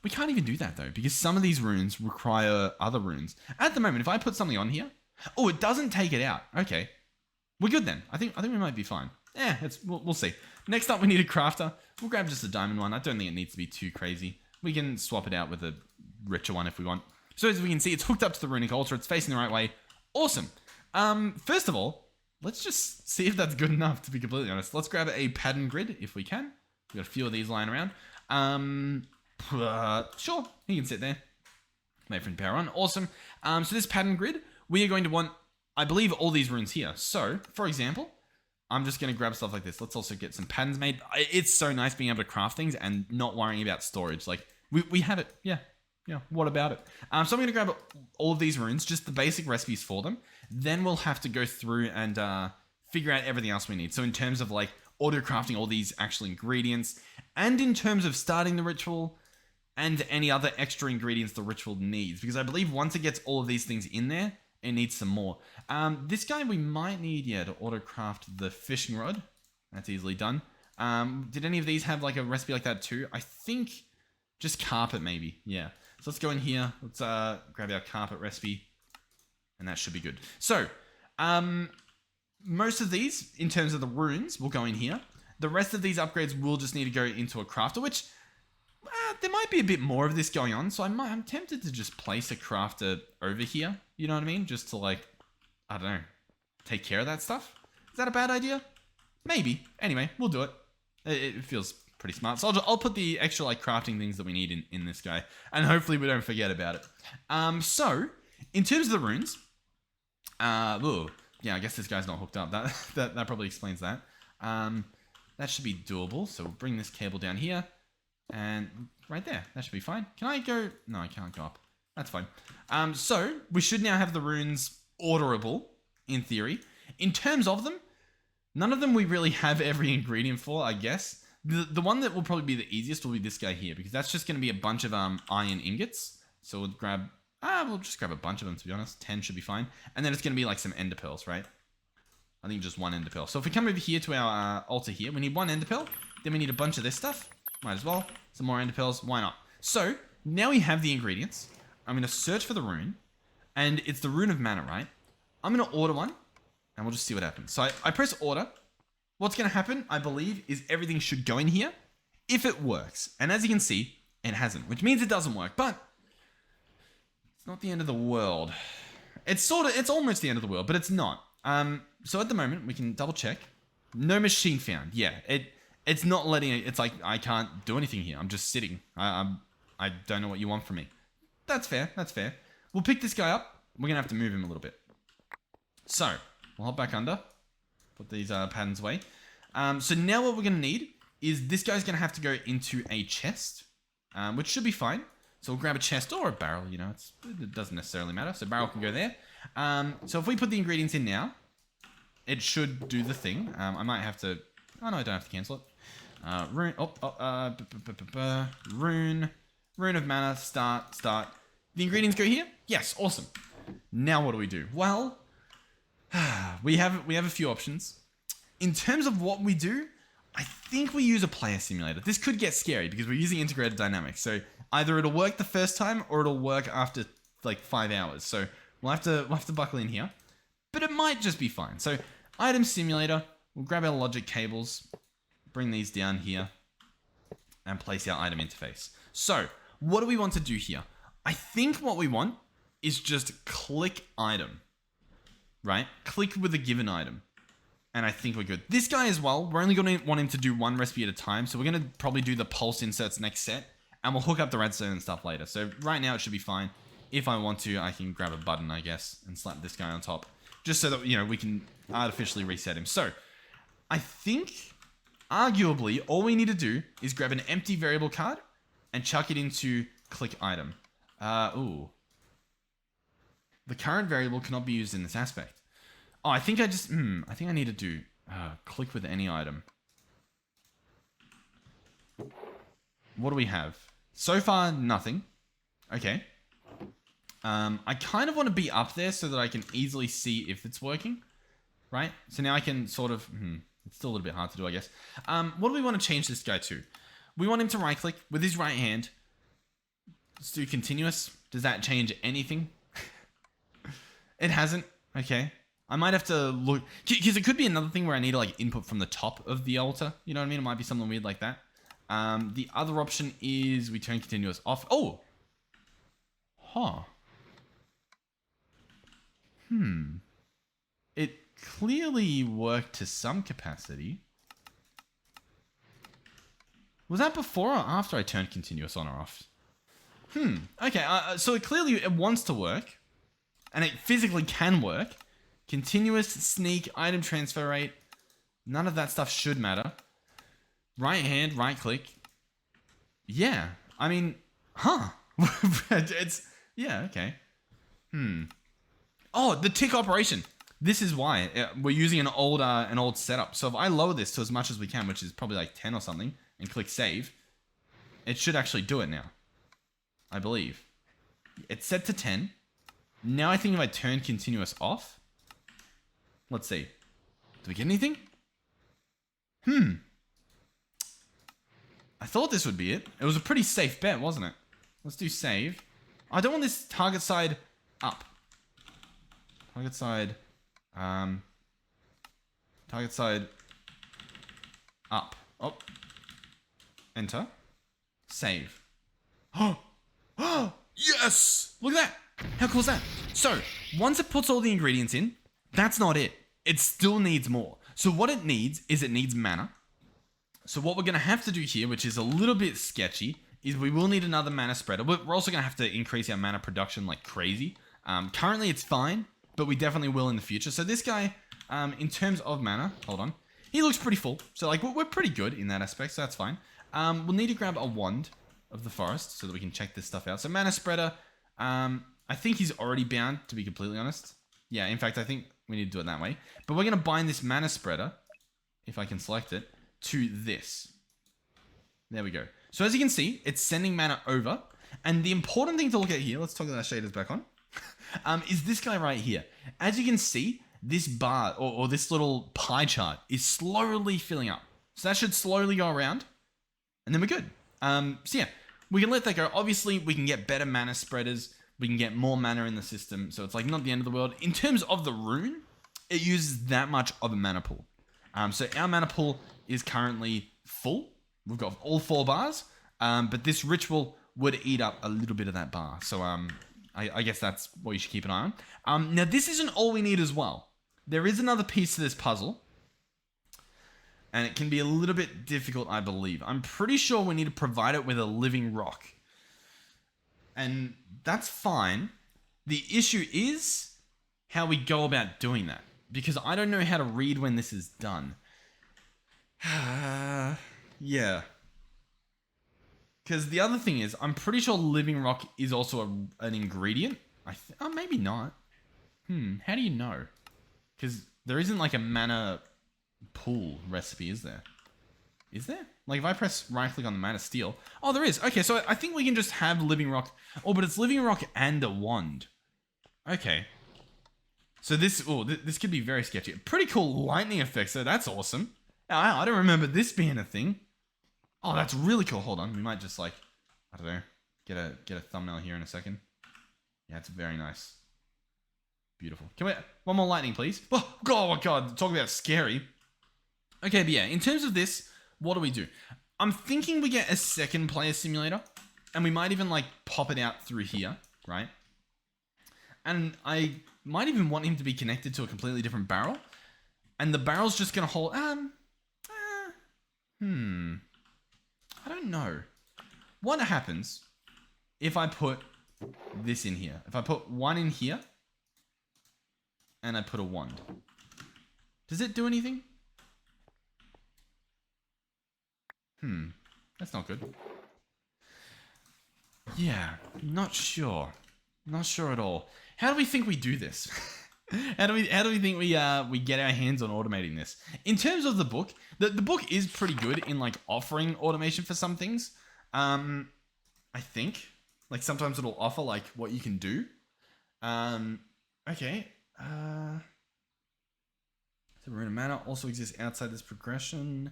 We can't even do that, though, because some of these runes require other runes. At the moment, if I put something on here... Oh, it doesn't take it out. Okay. We're good then. I think we might be fine. We'll see. Next up, we need a crafter. We'll grab just a diamond one. I don't think it needs to be too crazy. We can swap it out with a richer one if we want. So as we can see, it's hooked up to the Runic Altar. It's facing the right way. Awesome. First of all, let's just see if that's good enough, to be completely honest. Let's grab a pattern grid if we can. We've got a few of these lying around. Sure, he can sit there. Wait for him to power on. Awesome. So this pattern grid, we are going to want, I believe, all these runes here. So, for example, I'm just going to grab stuff like this. Let's also get some patterns made. It's so nice being able to craft things and not worrying about storage. Like, we have it. Yeah, what about it? So I'm going to grab all of these runes, just the basic recipes for them. Then we'll have to go through and figure out everything else we need. So in terms of, like, auto-crafting all these actual ingredients, and in terms of starting the ritual... and any other extra ingredients the ritual needs. Because I believe once it gets all of these things in there, it needs some more. This guy we might need, to auto-craft the fishing rod. That's easily done. Did any of these have like a recipe like that too? I think just carpet maybe. Yeah. So let's go in here. Let's grab our carpet recipe. And that should be good. So, most of these, in terms of the runes, will go in here. The rest of these upgrades will just need to go into a crafter, which... there might be a bit more of this going on, so I'm tempted to just place a crafter over here, you know what I mean? Just to, like, I don't know, take care of that stuff. Is that a bad idea? Maybe. Anyway, we'll do it. It feels pretty smart. So I'll put the extra, like, crafting things that we need in this guy, and hopefully we don't forget about it. So, in terms of the runes, yeah, I guess this guy's not hooked up. That probably explains that. That should be doable, so we'll bring this cable down here. And right there, that should be fine. Can I go? No, I can't go up. That's fine. So we should now have the runes orderable, in theory. In terms of them, none of them we really have every ingredient for, I guess. The one that will probably be the easiest will be this guy here, because that's just going to be a bunch of iron ingots. So we'll grab We'll just grab a bunch of them, to be honest. 10 should be fine. And then it's going to be like some ender pearls, right? I think just one ender pearl. So if we come over here to our altar here, we need one ender pearl. Then we need a bunch of this stuff. Might as well. Some more ender pearls. Why not? So now we have the ingredients. I'm going to search for the rune. And it's the Rune of Mana, right? I'm going to order one. And we'll just see what happens. So I press order. What's going to happen, I believe, is everything should go in here. If it works. And as you can see, it hasn't. Which means it doesn't work. But it's not the end of the world. It's almost the end of the world, but it's not. So at the moment, we can double check. No machine found. Yeah, it's not letting it. It's like, I can't do anything here. I'm just sitting. I don't know what you want from me. That's fair. That's fair. We'll pick this guy up. We're going to have to move him a little bit. So, we'll hop back under. Put these patterns away. So now what we're going to need is this guy's going to have to go into a chest, which should be fine. So we'll grab a chest or a barrel, you know, it doesn't necessarily matter. So barrel can go there. So if we put the ingredients in now, it should do the thing. I might have to, oh no, I don't have to cancel it. Rune of Mana, start. The ingredients go here? Yes, awesome. Now what do we do? Well, we have a few options. In terms of what we do, I think we use a player simulator. This could get scary because we're using integrated dynamics. So either it'll work the first time or it'll work after like 5 hours. So we'll have to buckle in here, but it might just be fine. So item simulator, we'll grab our logic cables, bring these down here and place our item interface. So what do we want to do here? I think what we want is just click item, right? Click with a given item. And I think we're good. This guy as well, we're only going to want him to do one recipe at a time. So we're going to probably do the pulse inserts next set. And we'll hook up the redstone and stuff later. So right now it should be fine. If I want to, I can grab a button, I guess, and slap this guy on top. Just so that, you know, we can artificially reset him. So I think, arguably, all we need to do is grab an empty variable card and chuck it into click item. Ooh. The current variable cannot be used in this aspect. Oh, I think I think I need to do click with any item. What do we have? So far, nothing. Okay. I kind of want to be up there so that I can easily see if it's working. Right? So now I can sort of... it's still a little bit hard to do, I guess. What do we want to change this guy to? We want him to right-click with his right hand. Let's do continuous. Does that change anything? It hasn't. Okay. I might have to look... Because it could be another thing where I need to like input from the top of the altar. You know what I mean? It might be something weird like that. The other option is we turn continuous off. Oh! Huh. It clearly worked to some capacity. Was that before or after I turned continuous on or off? Okay, so it wants to work. And it physically can work. Continuous, sneak, item transfer rate. None of that stuff should matter. Right hand, right click. Yeah, I mean, huh. Yeah, okay. Oh, the tick operation. This is why. We're using an old setup. So if I lower this to as much as we can, which is probably like 10 or something, and click save, it should actually do it now. I believe. It's set to 10. Now I think if I turn continuous off, let's see. Do we get anything? I thought this would be it. It was a pretty safe bet, wasn't it? Let's do save. I don't want this target side up. Target side up. Oh. Enter. Save. Oh, yes! Look at that! How cool is that? So, once it puts all the ingredients in, that's not it. It still needs more. So what it needs is mana. So what we're going to have to do here, which is a little bit sketchy, is we will need another mana spreader. We're also going to have to increase our mana production like crazy. Currently it's fine, but we definitely will in the future. So this guy, in terms of mana, hold on, he looks pretty full. So like we're pretty good in that aspect, so that's fine. We'll need to grab a wand of the forest so that we can check this stuff out. So mana spreader, I think he's already bound, to be completely honest. Yeah, in fact, I think we need to do it that way. But we're going to bind this mana spreader, if I can select it, to this. There we go. So as you can see, it's sending mana over. And the important thing to look at here, let's toggle our shaders back on, is this guy right here. As you can see, this bar, or this little pie chart, is slowly filling up. So that should slowly go around, and then we're good. So yeah, we can let that go. Obviously, we can get better mana spreaders. We can get more mana in the system, so it's like not the end of the world. In terms of the rune, it uses that much of a mana pool. So our mana pool is currently full. We've got all 4 bars, but this ritual would eat up a little bit of that bar. So I guess that's what you should keep an eye on. Now, this isn't all we need as well. There is another piece to this puzzle, and it can be a little bit difficult, I believe. I'm pretty sure we need to provide it with a living rock. And that's fine. The issue is how we go about doing that, because I don't know how to read when this is done. Yeah. Because the other thing is, I'm pretty sure living rock is also an ingredient. Oh, maybe not. How do you know? Because there isn't like a mana pool recipe, is there? Is there? Like if I press right click on the mana steel. Oh, there is. Okay, so I think we can just have living rock. Oh, but it's living rock and a wand. Okay. So this could be very sketchy. Pretty cool lightning effect, so that's awesome. I don't remember this being a thing. Oh, that's really cool. Hold on. We might just like, I don't know, get a thumbnail here in a second. Yeah, it's very nice. Beautiful. Can we, one more lightning, please? Oh, God, talk about scary. Okay, but yeah, in terms of this, what do we do? I'm thinking we get a second player simulator, and we might even like pop it out through here, right? And I might even want him to be connected to a completely different barrel, and the barrel's just gonna hold. I don't know. What happens if I put this in here? If I put 1 in here, and I put a wand, does it do anything? That's not good. Yeah, not sure. Not sure at all. How do we think we do this? How do we think we get our hands on automating this? In terms of the book, the book is pretty good in like offering automation for some things. I think. Like sometimes it'll offer like what you can do. Okay. The Rune of Mana also exists outside this progression.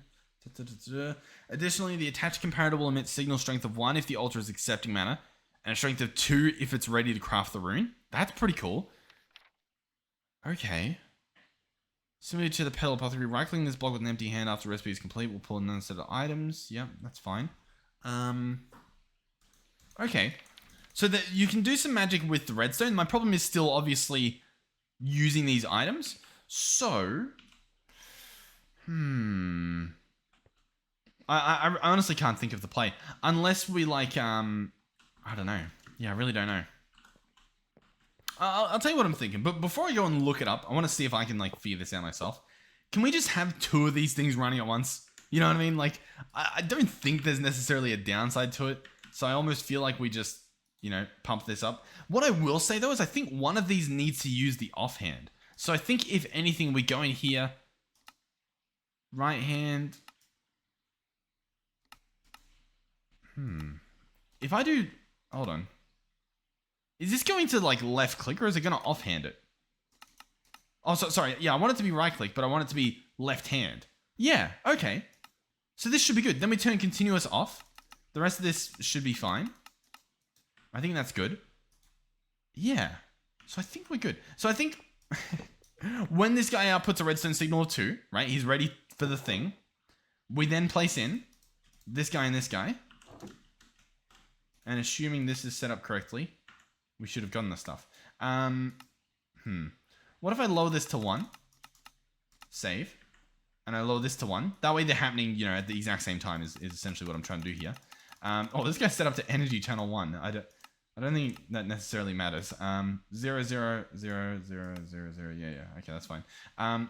Additionally, the attached comparator will emit signal strength of 1 if the altar is accepting mana, and a strength of 2 if it's ready to craft the rune. That's pretty cool. Okay. Similar to the Petal Apothecary, right-clicking this block with an empty hand after the recipe is complete will pull another set of items. Yep, that's fine. Okay. So that you can do some magic with the redstone. My problem is still obviously using these items. So, I honestly can't think of the play. Unless we like, I don't know. Yeah, I really don't know. I'll tell you what I'm thinking. But before I go and look it up, I want to see if I can like figure this out myself. Can we just have 2 of these things running at once? You know what I mean? Like, I don't think there's necessarily a downside to it. So I almost feel like we just, you know, pump this up. What I will say though is I think one of these needs to use the offhand. So I think if anything, we go in here, right hand. If I do, hold on. Is this going to like left click or is it going to offhand it? Oh, sorry. Yeah, I want it to be right click, but I want it to be left hand. Yeah, okay. So this should be good. Then we turn continuous off. The rest of this should be fine. I think that's good. Yeah. So I think we're good. So I think when this guy outputs a redstone signal of 2, right? He's ready for the thing. We then place in this guy and this guy. And assuming this is set up correctly, we should have gotten the stuff. What if I lower this to 1? Save. And I lower this to 1. That way they're happening, you know, at the exact same time is essentially what I'm trying to do here. Oh, this guy's set up to energy channel 1. I don't think that necessarily matters. 0, 0, 0, 0, 0, 0. Yeah. Okay, that's fine.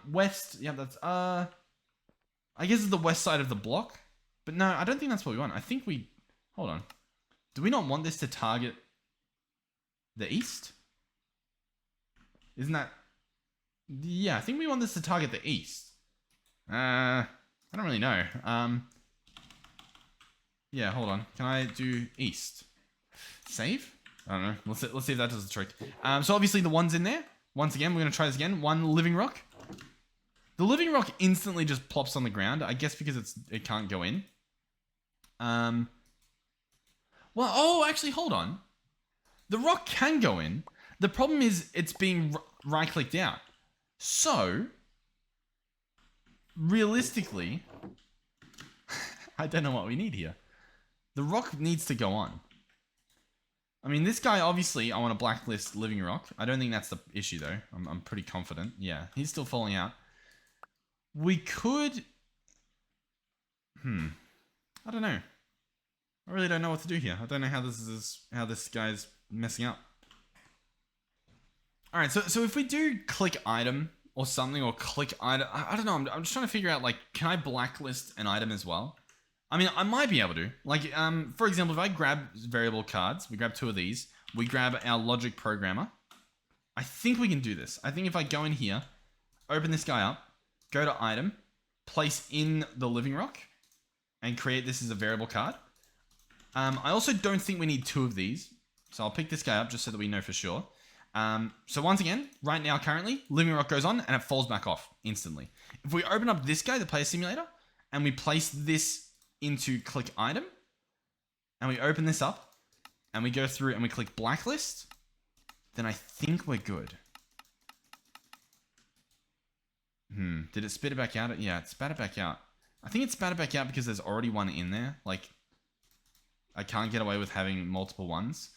West. Yeah, that's, I guess it's the west side of the block. But no, I don't think that's what we want. I think we, hold on. Do we not want this to target the east? Isn't that... Yeah, I think we want this to target the east. I don't really know. Yeah, hold on. Can I do east? Save? I don't know. Let's see if that does the trick. So obviously the one's in there. Once again, we're going to try this again. One living rock. The living rock instantly just plops on the ground. I guess because it can't go in. Well, oh, actually, hold on. The rock can go in. The problem is it's being right-clicked out. So, realistically, I don't know what we need here. The rock needs to go on. I mean, this guy, obviously, I want to blacklist living rock. I don't think that's the issue, though. I'm pretty confident. Yeah, he's still falling out. We could... I don't know. I really don't know what to do here. I don't know how this guy's messing up. Alright, so if we do click item or something, or click item... I don't know, I'm just trying to figure out, like, can I blacklist an item as well? I mean, I might be able to. Like, for example, if I grab variable cards, we grab 2 of these, we grab our logic programmer. I think we can do this. I think if I go in here, open this guy up, go to item, place in the living rock, and create this as a variable card. I also don't think we need 2 of these, so I'll pick this guy up just so that we know for sure. So once again, right now, currently, living rock goes on and it falls back off instantly. If we open up this guy, the player simulator, and we place this into click item, and we open this up, and we go through and we click blacklist, then I think we're good. Did it spit it back out? Yeah, it spat it back out. I think it spat it back out because there's already one in there. Like, I can't get away with having multiple ones.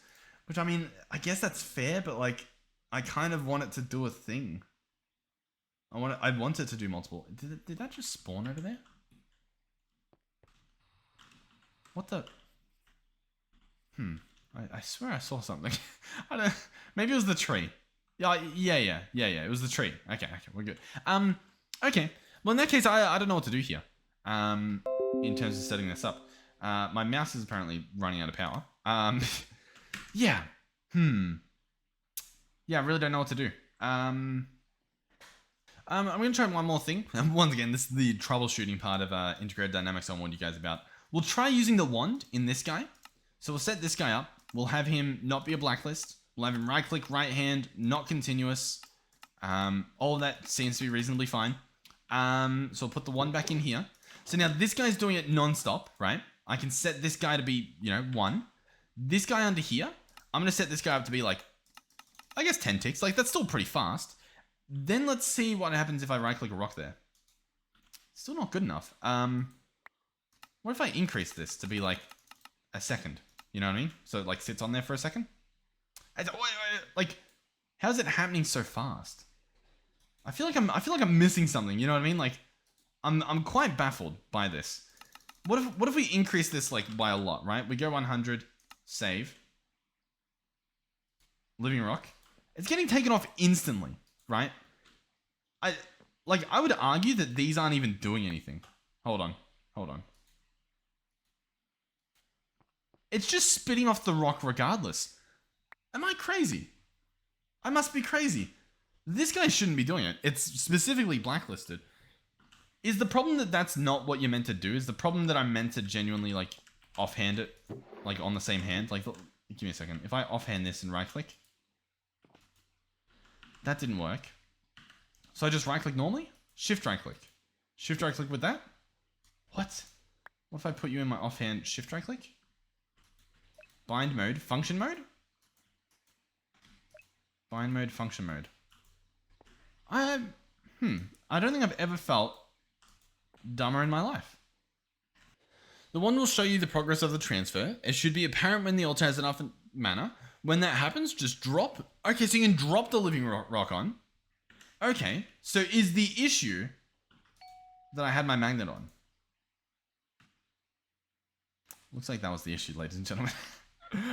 Which, I mean, I guess that's fair, but, like, I kind of want it to do a thing. I want it to do multiple. Did that just spawn over there? What the... I swear I saw something. I don't... Maybe it was the tree. Yeah. It was the tree. Okay, we're good. Okay. Well, in that case, I don't know what to do here. In terms of setting this up. My mouse is apparently running out of power. Yeah. Yeah, I really don't know what to do. I'm going to try one more thing. Once again, this is the troubleshooting part of integrated dynamics I warned you guys about. We'll try using the wand in this guy. So we'll set this guy up. We'll have him not be a blacklist. We'll have him right click, right hand, not continuous. All of that seems to be reasonably fine. So we'll put the wand back in here. So now this guy's doing it non-stop, right? I can set this guy to be, 1. This guy under here, I'm going to set this guy up to be like, I guess 10 ticks. Like, that's still pretty fast. Then let's see what happens if I right click a rock there. Still not good enough. What if I increase this to be like a second? You know what I mean? So it like sits on there for a second. Like, how's it happening so fast? I feel like I'm missing something. You know what I mean? Like, I'm quite baffled by this. What if we increase this like by a lot? Right? We go 100, save, living rock. It's getting taken off instantly, right? I would argue that these aren't even doing anything. Hold on. It's just spitting off the rock regardless. Am I crazy? I must be crazy. This guy shouldn't be doing it. It's specifically blacklisted. Is the problem that that's not what you're meant to do? Is the problem that I'm meant to genuinely like offhand it, like on the same hand? Like, give me a second. If I offhand this and right click, that didn't work. So I just right click normally? Shift right click. Shift right click with that? What? What if I put you in my offhand shift right click? Bind mode, function mode? Bind mode, function mode. I don't think I've ever felt dumber in my life. The wand will show you the progress of the transfer. It should be apparent when the altar has enough mana. When that happens, just drop. Okay, so you can drop the living rock on. Okay, so is the issue that I had my magnet on? Looks like that was the issue, ladies and gentlemen.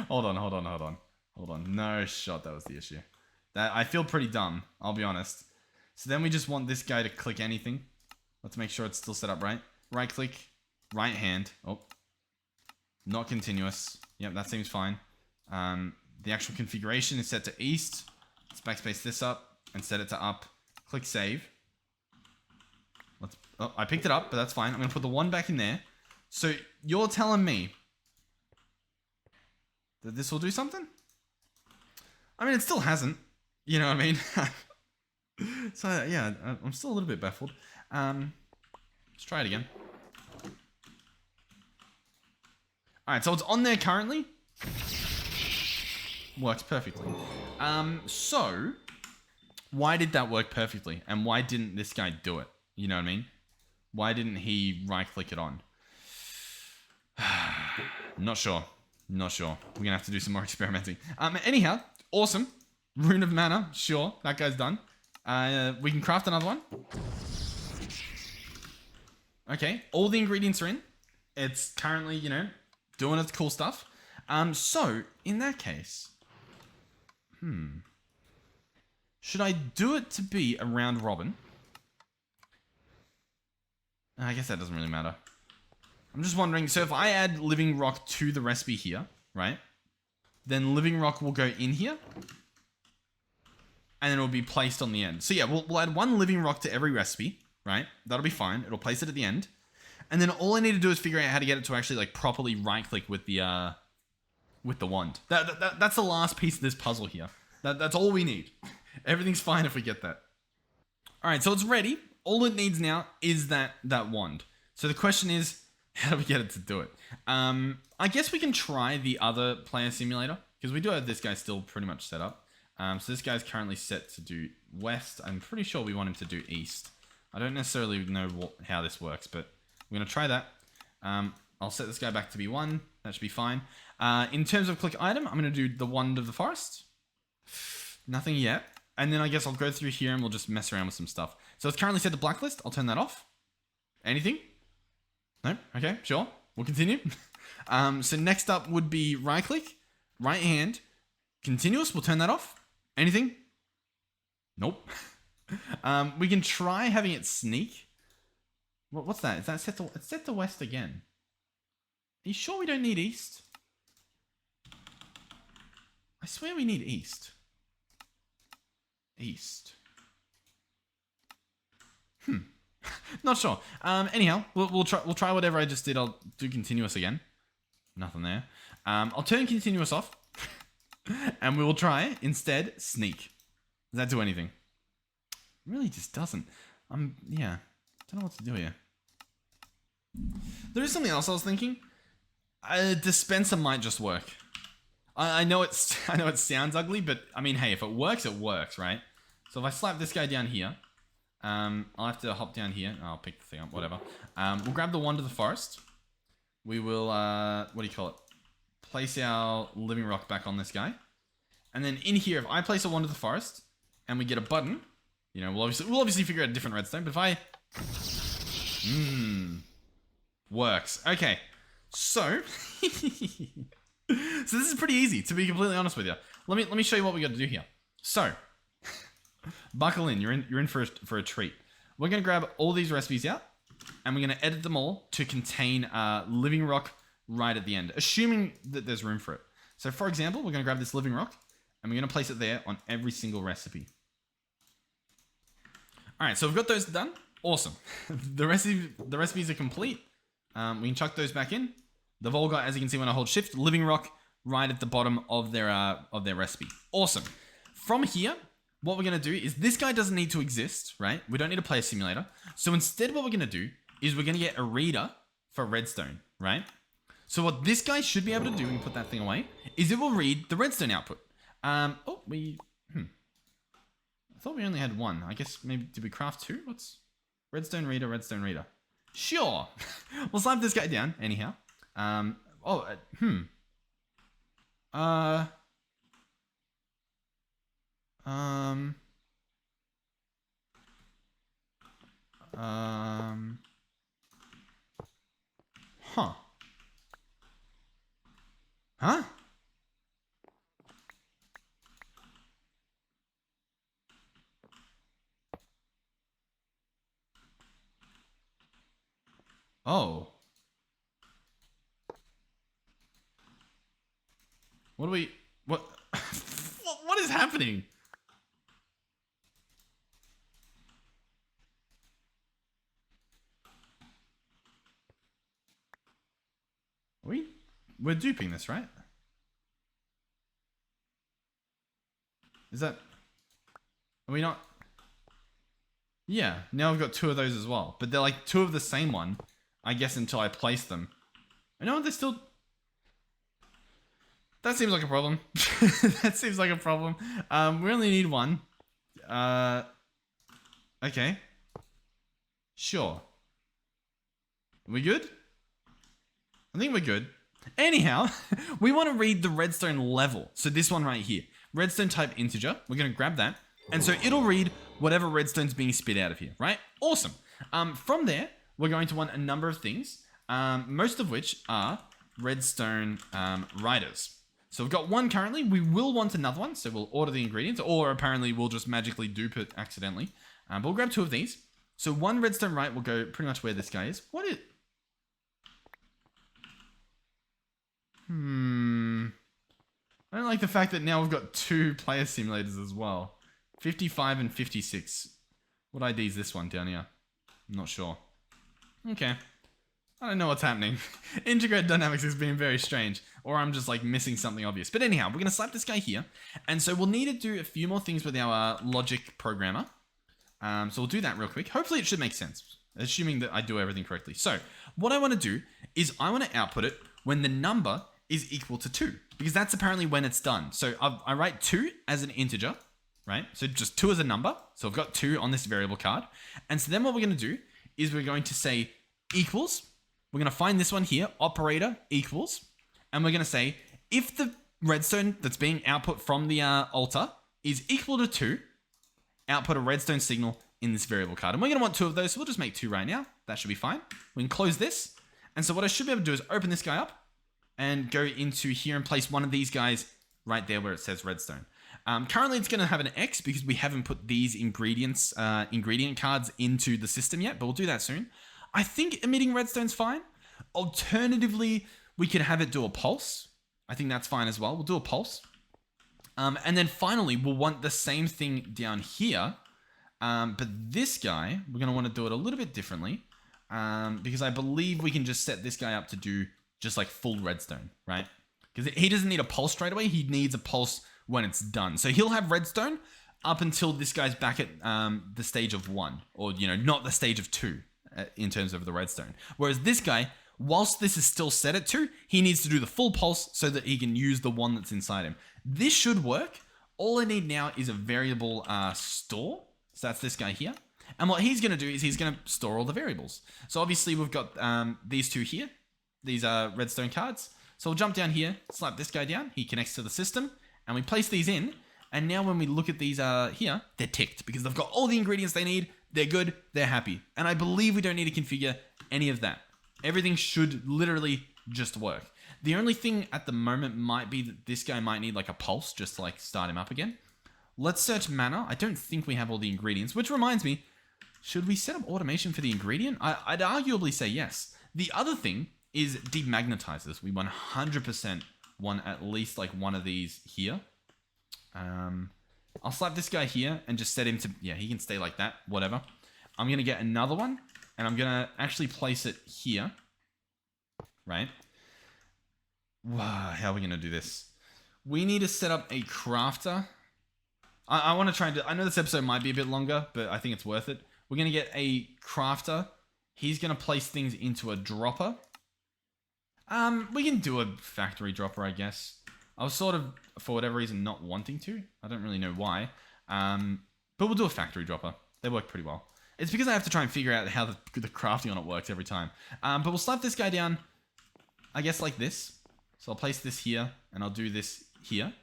Hold on. No shot, that was the issue. I feel pretty dumb, I'll be honest. So then we just want this guy to click anything. Let's make sure it's still set up right. Right click, right hand. Oh, not continuous. Yep, that seems fine. The actual configuration is set to east. Let's backspace this up and set it to up. Click save. I picked it up, but that's fine. I'm going to put the one back in there. So you're telling me that this will do something? I mean, it still hasn't. You know what I mean? So, yeah, I'm still a little bit baffled. Let's try it again. Alright, so it's on there currently. Works perfectly. So, why did that work perfectly? And why didn't this guy do it? You know what I mean? Why didn't he right-click it on? Not sure. Not sure. We're gonna have to do some more experimenting. Anyhow, awesome. Rune of Mana, sure. That guy's done. We can craft another one. Okay, all the ingredients are in. It's currently, you know, doing its cool stuff. So, in that case... Should I do it to be a round robin? I guess that doesn't really matter. I'm just wondering, so if I add living rock to the recipe here, right? Then living rock will go in here. And then it'll be placed on the end. So yeah, we'll add one living rock to every recipe, right? That'll be fine. It'll place it at the end. And then all I need to do is figure out how to get it to actually like properly right-click with the wand. That's the last piece of this puzzle here. That's all we need. Everything's fine if we get that. All right, so it's ready. All it needs now is that wand. So the question is, how do we get it to do it? I guess we can try the other player simulator because we do have this guy still pretty much set up. So this guy's currently set to do west. I'm pretty sure we want him to do east. I don't necessarily know how this works, but we're going to try that. I'll set this guy back to be 1. That should be fine. In terms of click item, I'm going to do the Wand of the Forest. Nothing yet. And then I guess I'll go through here and we'll just mess around with some stuff. So it's currently set to blacklist. I'll turn that off. Anything? No? Okay, sure. We'll continue. So next up would be right click, right hand, continuous. We'll turn that off. Anything? Nope. We can try having it sneak. What's that? Is that set to... It's set to west again. Are you sure we don't need east? I swear we need east. East. Not sure. Anyhow, we'll try whatever I just did. I'll do continuous again. Nothing there. I'll turn continuous off. And we will try, instead, sneak. Does that do anything? It really just doesn't. Yeah. Don't know what to do here. There is something else I was thinking. A dispenser might just work. I know it sounds ugly, but I mean, hey, if it works, right? So if I slap this guy down here, I'll have to hop down here. I'll pick the thing up, whatever. We'll grab the Wand of the Forest. We will, what do you call it? Place our living rock back on this guy. And then in here, if I place a Wand of the Forest and we get a button, you know, we'll obviously figure out a different redstone, but if I... works. Okay. So... So this is pretty easy, to be completely honest with you. Let me show you what we got to do here. So, buckle in. You're in for a treat. We're gonna grab all these recipes out, and we're gonna edit them all to contain living rock right at the end, assuming that there's room for it. So, for example, we're gonna grab this living rock, and we're gonna place it there on every single recipe. All right, so we've got those done. Awesome. The recipes are complete. We can chuck those back in. They've all got, as you can see when I hold shift, living rock right at the bottom of their recipe. Awesome. From here, what we're going to do is this guy doesn't need to exist, right? We don't need to play a simulator. So instead what we're going to do is we're going to get a reader for redstone, right? So what this guy should be able to do, and put that thing away, is it will read the redstone output. I thought we only had one. I guess maybe, did we craft two? What's redstone reader, redstone reader? Sure. We'll slap this guy down anyhow. Huh? Oh. What what is happening? We're duping this, right? Is that... Are we not... Yeah, now I've got 2 of those as well. But they're like 2 of the same one, I guess, until I place them. I know they're still... That seems like a problem. That seems like a problem. We only need 1. Okay. Sure. Are we good? I think we're good. Anyhow, we want to read the redstone level. So this one right here. Redstone type integer. We're going to grab that. And so it'll read whatever redstone's being spit out of here, right? Awesome. From there, we're going to want a number of things, most of which are redstone writers. So we've got 1 currently. We will want another one, so we'll order the ingredients, or apparently we'll just magically dupe it accidentally. But we'll grab 2 of these. So 1 redstone write will go pretty much where this guy is. What is... I don't like the fact that now we've got 2 player simulators as well. 55 and 56. What ID is this one down here? I'm not sure. Okay. I don't know what's happening. Integrate dynamics is being very strange. Or I'm just like missing something obvious. But anyhow, we're going to slap this guy here. And so we'll need to do a few more things with our logic programmer. So we'll do that real quick. Hopefully it should make sense. Assuming that I do everything correctly. So what I want to do is I want to output it when the number is equal to 2. Because that's apparently when it's done. So I write 2 as an integer. Right? So just 2 as a number. So I've got 2 on this variable card. And so then what we're going to do is we're going to say equals. We're going to find this one here, operator equals. And we're going to say if the redstone that's being output from the altar is equal to 2, output a redstone signal in this variable card. And we're going to want 2 of those. So we'll just make 2 right now. That should be fine. We can close this. And so what I should be able to do is open this guy up and go into here and place one of these guys right there where it says redstone. Currently, it's going to have an X because we haven't put these ingredient cards into the system yet, but we'll do that soon. I think emitting redstone's fine. Alternatively, we could have it do a pulse. I think that's fine as well. We'll do a pulse. And then finally, we'll want the same thing down here. But this guy, we're going to want to do it a little bit differently. Because I believe we can just set this guy up to do just like full redstone, right? Because he doesn't need a pulse straight away. He needs a pulse when it's done. So he'll have redstone up until this guy's back at the stage of 1. Or, you know, not the stage of 2 in terms of the redstone. Whereas this guy, whilst this is still set at 2, he needs to do the full pulse so that he can use the one that's inside him. This should work. All I need now is a variable store. So that's this guy here. And what he's going to do is he's going to store all the variables. So obviously we've got these 2 here. These are redstone cards. So we'll jump down here, slap this guy down. He connects to the system. And we place these in. And now when we look at these here, they're ticked. Because they've got all the ingredients they need. They're good. They're happy. And I believe we don't need to configure any of that. Everything should literally just work. The only thing at the moment might be that this guy might need like a pulse just to like start him up again. Let's search mana. I don't think we have all the ingredients. Which reminds me, should we set up automation for the ingredient? I'd arguably say yes. The other thing is demagnetizers. We 100% want at least like one of these here. I'll slap this guy here and just set him to, yeah, he can stay like that, whatever. I'm going to get another one and I'm going to actually place it here, right? Wow, how are we going to do this? We need to set up a crafter. I want to try and do, I know this episode might be a bit longer, but I think it's worth it. We're going to get a crafter. He's going to place things into a dropper. We can do a factory dropper, I guess. I was sort of, for whatever reason, not wanting to. I don't really know why. But we'll do a factory dropper. They work pretty well. It's because I have to try and figure out how the crafting on it works every time. But we'll slap this guy down, I guess like this. So I'll place this here, and I'll do this here.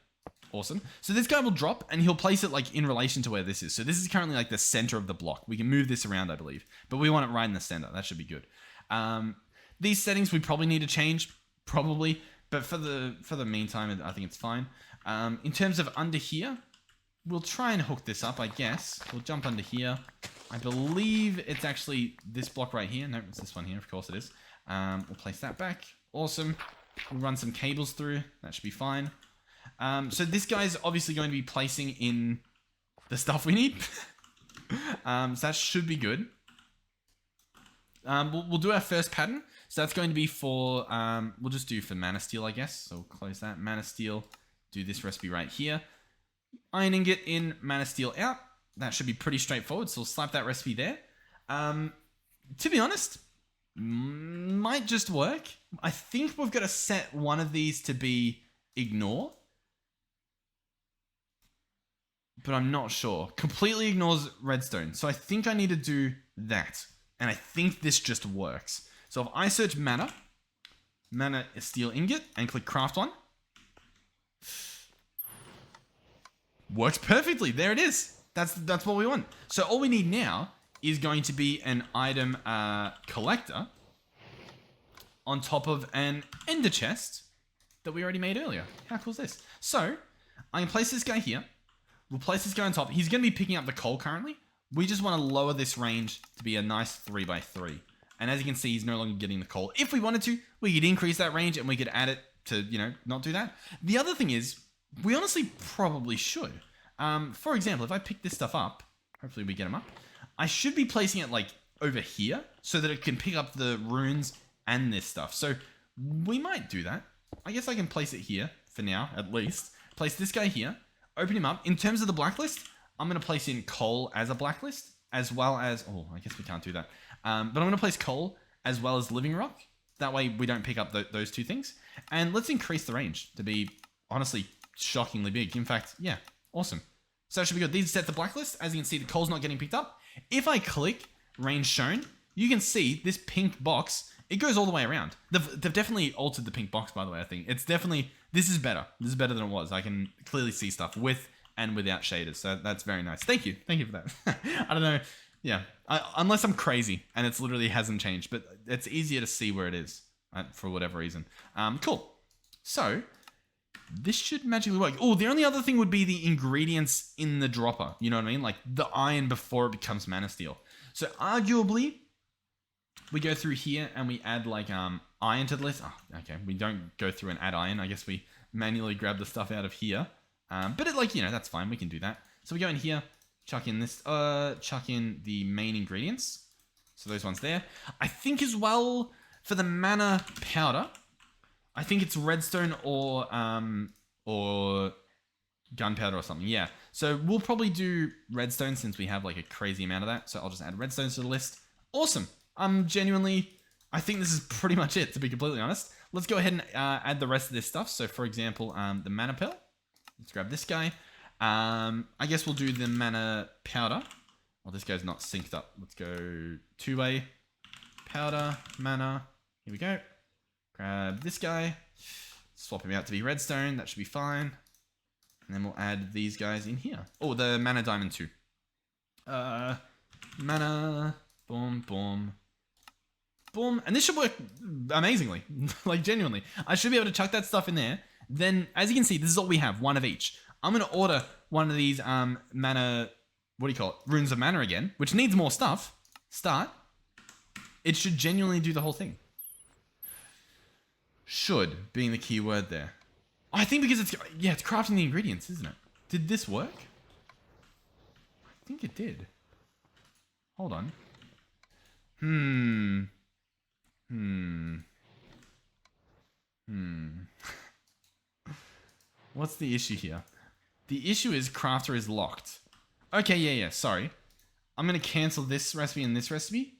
Awesome. So this guy will drop, and he'll place it like in relation to where this is. So this is currently like the center of the block. We can move this around, I believe. But we want it right in the center. That should be good. These settings we probably need to change, probably. But for the meantime, I think it's fine. In terms of under here, we'll try and hook this up, I guess. We'll jump under here. I believe it's actually this block right here. No, it's this one here. Of course it is. We'll place that back. Awesome. We'll run some cables through. That should be fine. So this guy's obviously going to be placing in the stuff we need. So that should be good. We'll do our first pattern. So that's going to be for, we'll just do for mana steel, I guess. So we'll close that. Mana steel. Do this recipe right here. Iron ingot in, mana steel out. That should be pretty straightforward, so we'll slap that recipe there. To be honest, might just work. I think we've got to set one of these to be ignore. But I'm not sure. Completely ignores redstone. So I think I need to do that. And I think this just works. So if I search mana steel ingot, and click craft one. Works perfectly. There it is. That's what we want. So all we need now is going to be an item collector on top of an ender chest that we already made earlier. How cool is this? So I can place this guy here. We'll place this guy on top. He's going to be picking up the coal currently. We just want to lower this range to be a nice 3x3. And as you can see, he's no longer getting the coal. If we wanted to, we could increase that range and we could add it to, not do that. The other thing is, we honestly probably should. For example, if I pick this stuff up, hopefully we get them up, I should be placing it like over here so that it can pick up the runes and this stuff. So we might do that. I guess I can place it here for now, at least. Place this guy here, open him up. In terms of the blacklist, I'm going to place in coal as a blacklist, as well as, oh, I guess we can't do that. But I'm going to place coal as well as living rock. That way we don't pick up those two things. And let's increase the range to be, honestly, shockingly big. In fact, yeah, awesome. So that should be good. These set the blacklist. As you can see, the coal's not getting picked up. If I click range shown, you can see this pink box. It goes all the way around. They've definitely altered the pink box, by the way, I think. It's definitely, this is better. This is better than it was. I can clearly see stuff with and without shaders. So that's very nice. Thank you. Thank you for that. I don't know. Yeah. Unless I'm crazy and it's literally hasn't changed, but it's easier to see where it is for whatever reason. Cool. So this should magically work. Oh, the only other thing would be the ingredients in the dropper. You know what I mean? Like the iron before it becomes mana steel. So arguably, we go through here and we add like iron to the list. Oh, okay. We don't go through and add iron. I guess we manually grab the stuff out of here. But it that's fine. We can do that. So we go in here, chuck in this, chuck in the main ingredients. So those ones there. I think as well for the mana powder, I think it's redstone or gunpowder or something. Yeah. So we'll probably do redstone since we have like a crazy amount of that. So I'll just add redstone to the list. Awesome. I think this is pretty much it, to be completely honest. Let's go ahead and add the rest of this stuff. So for example, the mana pearl. Let's grab this guy. I guess we'll do the mana powder. Well, this guy's not synced up. Let's go two-way powder, mana. Here we go. Grab this guy. Swap him out to be redstone. That should be fine. And then we'll add these guys in here. Oh, the mana diamond too. Mana. Boom, boom. Boom. And this should work amazingly. Like, genuinely. I should be able to chuck that stuff in there. Then, as you can see, this is all we have. One of each. I'm going to order one of these mana... What do you call it? Runes of Mana again. Which needs more stuff. Start. It should genuinely do the whole thing. Should being the key word there. I think because it's crafting the ingredients, isn't it? Did this work? I think it did. Hold on. What's the issue here? The issue is crafter is locked. Okay, yeah, sorry. I'm going to cancel this recipe and this recipe.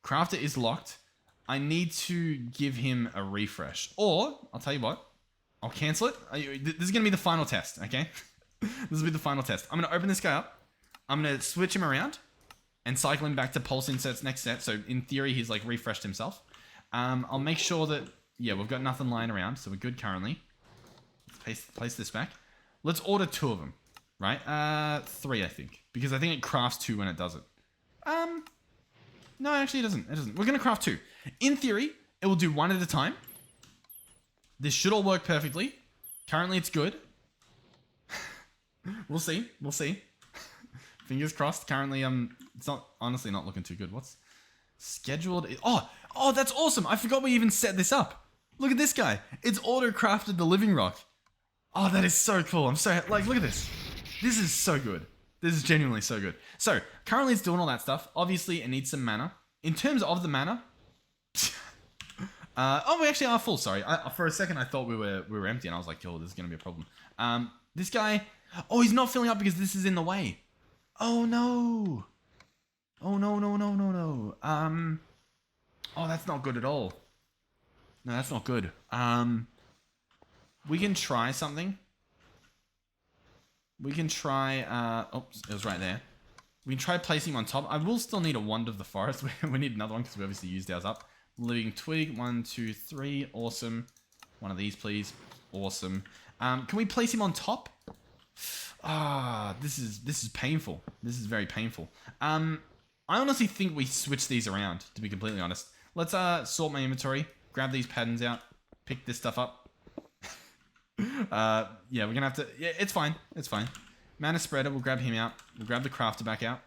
Crafter is locked. I need to give him a refresh. Or, I'll tell you what. I'll cancel it. This is going to be the final test, okay? This will be the final test. I'm going to open this guy up. I'm going to switch him around and cycle him back to pulse inserts next set. So in theory, he's like refreshed himself. I'll make sure that, we've got nothing lying around. So we're good currently. Let's place this back. Let's order 2 of them, right? 3, I think. Because I think it crafts 2 when it does it. No, actually it doesn't. We're going to craft 2. In theory, it will do 1 at a time. This should all work perfectly. Currently, it's good. We'll see. Fingers crossed. Currently, it's honestly not looking too good. What's scheduled? Oh, that's awesome. I forgot we even set this up. Look at this guy. It's auto-crafted the living rock. Oh, that is so cool. I'm so, look at this. This is so good. This is genuinely so good. So, currently it's doing all that stuff. Obviously, it needs some mana. In terms of the mana... we actually are full, sorry. For a second, I thought we were empty, and I was like, yo, this is going to be a problem. This guy, Oh, he's not filling up because this is in the way. Oh, no. Oh, no, no, no, no, no. Oh, that's not good at all. No, that's not good. We can try something. We can try, oops, it was right there. We can try placing him on top. I will still need a Wand of the Forest. We need another one because we obviously used ours up. Living Twig, 1, 2, 3, awesome. One of these, please. Awesome. Can we place him on top? Ah, this is painful. This is very painful. I honestly think we switch these around, to be completely honest. Let's sort my inventory, grab these patterns out, pick this stuff up. Yeah, we're gonna have to. Yeah, it's fine. It's fine. Mana Spreader, we'll grab him out. We'll grab the Crafter back out.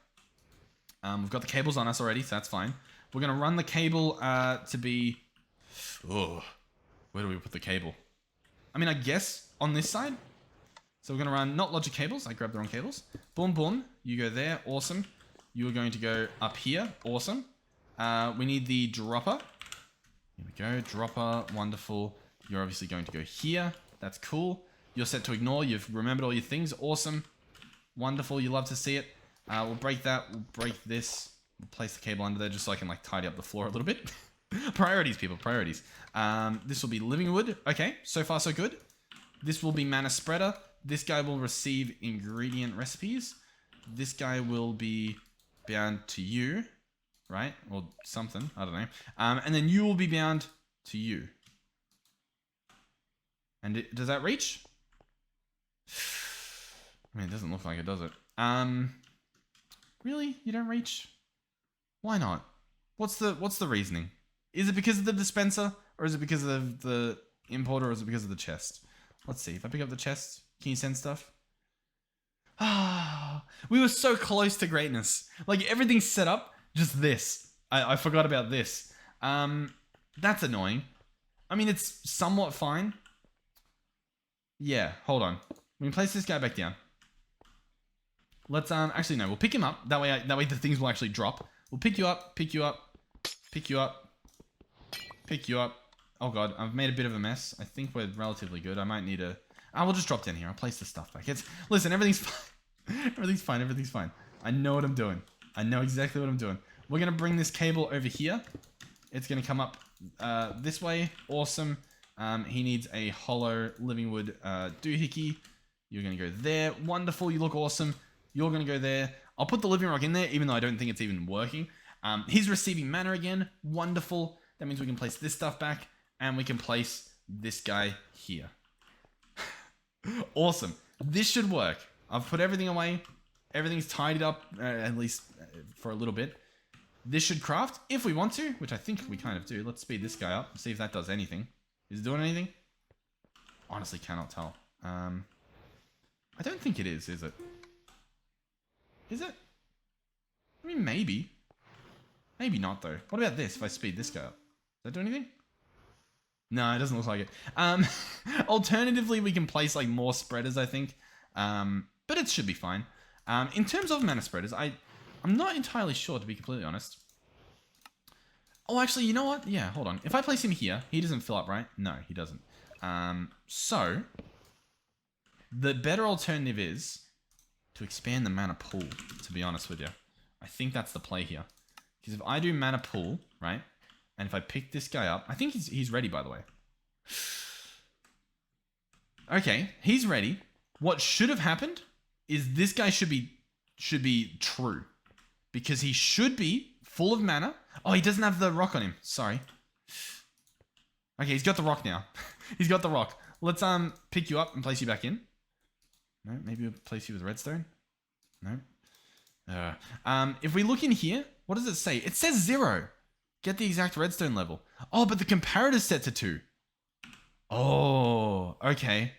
We've got the cables on us already, so that's fine. We're gonna run the cable to be. Oh, where do we put the cable? I mean, I guess on this side. So we're gonna run not logic cables. I grabbed the wrong cables. Boom, boom. You go there. Awesome. You are going to go up here. Awesome. We need the dropper. Here we go. Dropper. Wonderful. You're obviously going to go here. That's cool. You're set to ignore. You've remembered all your things. Awesome. Wonderful. You love to see it. We'll break that. We'll break this. We'll place the cable under there just so I can like tidy up the floor a little bit. Priorities, people. Priorities. This will be living wood. Okay. So far, so good. This will be Mana Spreader. This guy will receive ingredient recipes. This guy will be bound to you, right? Or something. I don't know. And then you will be bound to you. And does that reach? I mean, it doesn't look like it, does it? Really? You don't reach? Why not? What's the reasoning? Is it because of the dispenser? Or is it because of the importer? Or is it because of the chest? Let's see. If I pick up the chest, can you send stuff? Ah, we were so close to greatness. Like, everything's set up. Just this. I forgot about this. That's annoying. I mean, it's somewhat fine. Yeah, hold on. We can place this guy back down. Let's actually no, we'll pick him up. That way the things will actually drop. We'll pick you up, pick you up, pick you up, pick you up. Oh god, I've made a bit of a mess. I think we're relatively good. I might need a. We'll just drop down here. I'll place the stuff back. Listen, everything's fine. Everything's fine. Everything's fine. I know what I'm doing. I know exactly what I'm doing. We're gonna bring this cable over here. It's gonna come up this way. Awesome. He needs a hollow living wood doohickey. You're going to go there. Wonderful. You look awesome. You're going to go there. I'll put the living rock in there, even though I don't think it's even working. He's receiving mana again. Wonderful. That means we can place this stuff back. And we can place this guy here. Awesome. This should work. I've put everything away. Everything's tidied up, at least for a little bit. This should craft, if we want to, which I think we kind of do. Let's speed this guy up and see if that does anything. Is it doing anything? Honestly, cannot tell. I don't think it is it? Is it? I mean, maybe. Maybe not, though. What about this, if I speed this guy up? Does that do anything? No, it doesn't look like it. Alternatively, we can place, like, more spreaders, I think. But it should be fine. In terms of mana spreaders, I'm not entirely sure, to be completely honest. Oh, actually, you know what? Yeah, hold on. If I place him here, he doesn't fill up, right? No, he doesn't. So, the better alternative is to expand the mana pool, to be honest with you. I think that's the play here. Because if I do mana pool, right? And if I pick this guy up, I think he's ready, by the way. Okay, he's ready. What should have happened is this guy should be true. Because he should be full of mana. Oh, he doesn't have the rock on him. Sorry. Okay, he's got the rock now. He's got the rock. Let's pick you up and place you back in. No, maybe we'll place you with redstone. No. If we look in here, what does it say? It says 0. Get the exact redstone level. Oh, but the comparator's set to 2. Oh, okay.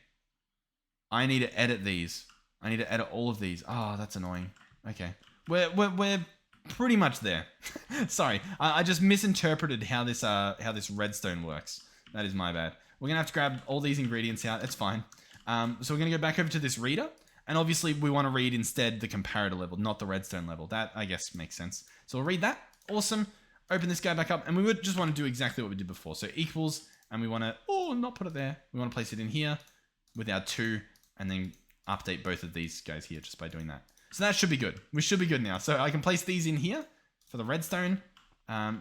I need to edit these. I need to edit all of these. Oh, that's annoying. Okay. We're pretty much there. Sorry, I just misinterpreted how this redstone works. That is my bad. We're gonna have to grab all these ingredients out. It's fine. So we're gonna go back over to this reader, and obviously we want to read instead the comparator level, not the redstone level. That I guess makes sense. So we'll read that. Awesome. Open this guy back up, and we would just want to do exactly what we did before. So equals, and we want to not put it there. We want to place it in here with our 2, and then update both of these guys here just by doing that. So that should be good. We should be good now. So I can place these in here for the redstone.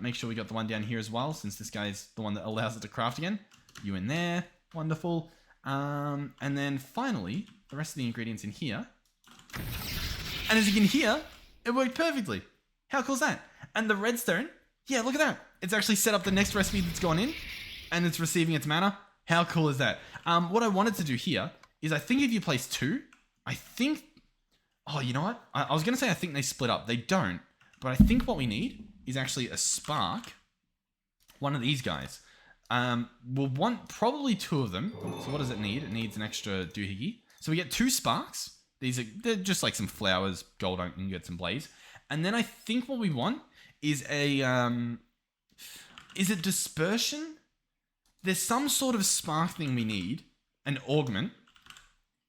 Make sure we got the one down here as well, since this guy's the one that allows it to craft again. You in there. Wonderful. And then finally, the rest of the ingredients in here. And as you can hear, it worked perfectly. How cool is that? And the redstone, yeah, look at that. It's actually set up the next recipe that's gone in, and it's receiving its mana. How cool is that? What I wanted to do here is I think if you place 2, I think... Oh, you know what? I was going to say I think they split up. They don't. But I think what we need is actually a spark. One of these guys. We'll want probably 2 of them. So what does it need? It needs an extra doohickey. So we get 2 sparks. They're just like some flowers, gold ingots, and blaze. And then I think what we want is a... is it dispersion? There's some sort of spark thing we need. An augment.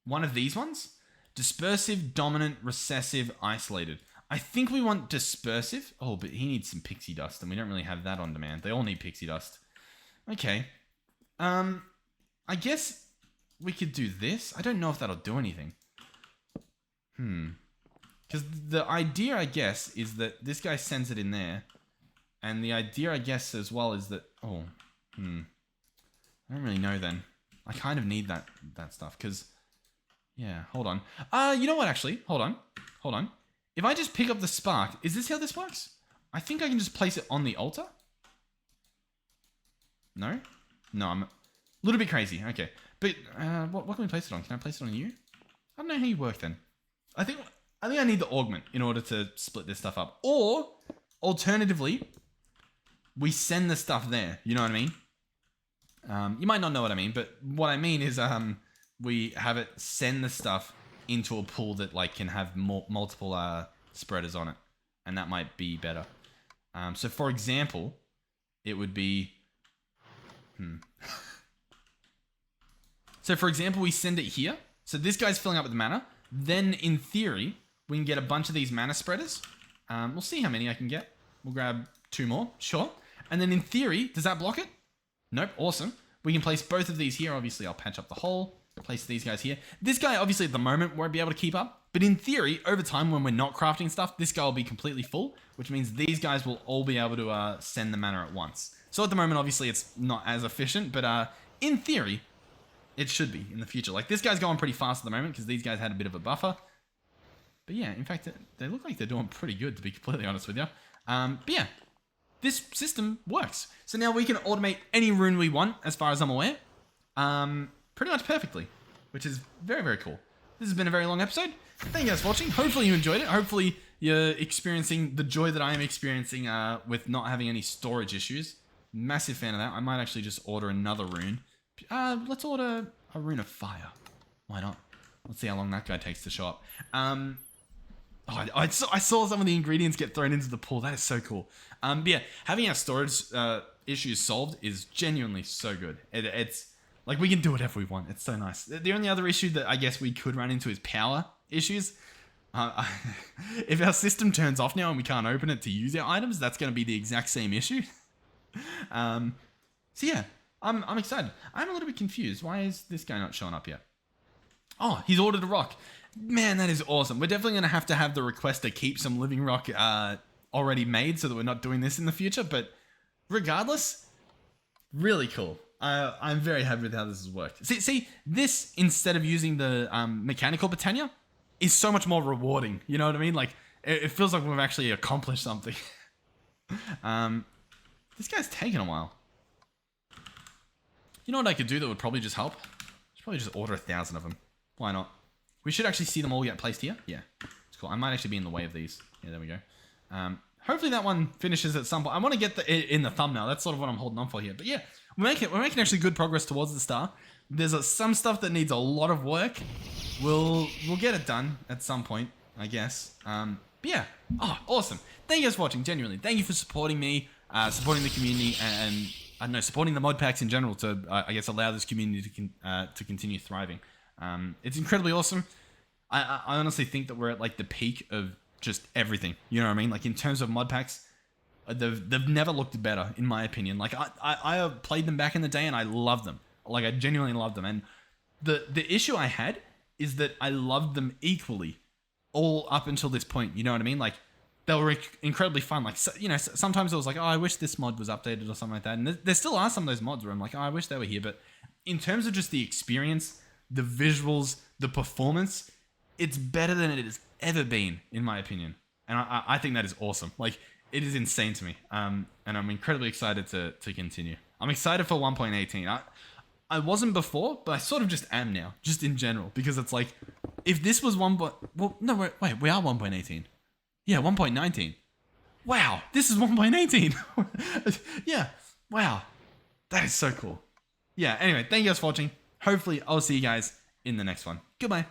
One of these ones. Dispersive, dominant, recessive, isolated. I think we want dispersive. Oh, but he needs some pixie dust, and we don't really have that on demand. They all need pixie dust. Okay. I guess we could do this. I don't know if that'll do anything. Because the idea, I guess, is that this guy sends it in there. And the idea, I guess, as well is that... Oh, I don't really know then. I kind of need that stuff, because... Yeah, hold on. You know what, actually? Hold on. If I just pick up the spark, is this how this works? I think I can just place it on the altar. No? No, I'm a little bit crazy. Okay. But, what can we place it on? Can I place it on you? I don't know how you work then. I think I need the augment in order to split this stuff up. Or, alternatively, we send the stuff there. You know what I mean? You might not know what I mean, but what I mean is, we have it send the stuff into a pool that like can have multiple spreaders on it, and that might be better. So for example, it would be so for example, we send it here. So this guy's filling up with mana. Then in theory, we can get a bunch of these mana spreaders. We'll see how many I can get. We'll grab 2 more, sure. And then in theory, does that block it? Nope, awesome. We can place both of these here. Obviously, I'll patch up the hole. Place these guys here. This guy, obviously, at the moment, won't be able to keep up. But in theory, over time, when we're not crafting stuff, this guy will be completely full, which means these guys will all be able to send the mana at once. So at the moment, obviously, it's not as efficient, but in theory, it should be in the future. Like, this guy's going pretty fast at the moment because these guys had a bit of a buffer. But yeah, in fact, they look like they're doing pretty good, to be completely honest with you. But yeah, this system works. So now we can automate any rune we want, as far as I'm aware. Pretty much perfectly, which is very, very cool. This has been a very long episode. Thank you guys for watching. Hopefully you enjoyed it. Hopefully you're experiencing the joy that I am experiencing with not having any storage issues. Massive fan of that. I might actually just order another rune. Let's order a Rune of Fire. Why not? Let's see how long that guy takes to show up. I saw some of the ingredients get thrown into the pool. That is so cool. But yeah, having our storage issues solved is genuinely so good. It's like, we can do whatever we want. It's so nice. The only other issue that I guess we could run into is power issues. If our system turns off now and we can't open it to use our items, that's going to be the exact same issue. So yeah, I'm excited. I'm a little bit confused. Why is this guy not showing up yet? Oh, he's ordered a rock. Man, that is awesome. We're definitely going to have the requester keep some living rock already made so that we're not doing this in the future. But regardless, really cool. I'm very happy with how this has worked. See, this, instead of using the mechanical Botania, is so much more rewarding. You know what I mean? Like, it feels like we've actually accomplished something. This guy's taking a while. You know what I could do that would probably just help? I should probably just order 1,000 of them. Why not? We should actually see them all get placed here. Yeah, it's cool. I might actually be in the way of these. Yeah, there we go. Hopefully that one finishes at some point. I want to get in the thumbnail. That's sort of what I'm holding on for here. But yeah, we're making actually good progress towards the star. There's some stuff that needs a lot of work. We'll get it done at some point, I guess. But yeah, awesome. Thank you guys for watching. Genuinely, thank you for supporting me, supporting the community, and I don't know, supporting the mod packs in general to I guess allow this community to continue thriving. It's incredibly awesome. I honestly think that we're at like the peak of just everything. You know what I mean? Like, in terms of mod packs, they've never looked better, in my opinion. Like, I played them back in the day and I loved them. Like, I genuinely loved them. And the issue I had is that I loved them equally all up until this point. You know what I mean? Like, they were incredibly fun. Like, you know, sometimes it was like, oh, I wish this mod was updated or something like that. And there still are some of those mods where I'm like, oh, I wish they were here. But in terms of just the experience, the visuals, the performance, it's better than it has ever been, in my opinion. And I think that is awesome. Like, it is insane to me. And I'm incredibly excited to continue. I'm excited for 1.18. I wasn't before, but I sort of just am now, just in general. Because it's like, if this was well, no, wait, we are 1.18. Yeah, 1.19. Wow, this is 1.18. Yeah, wow. That is so cool. Yeah, anyway, thank you guys for watching. Hopefully, I'll see you guys in the next one. Goodbye.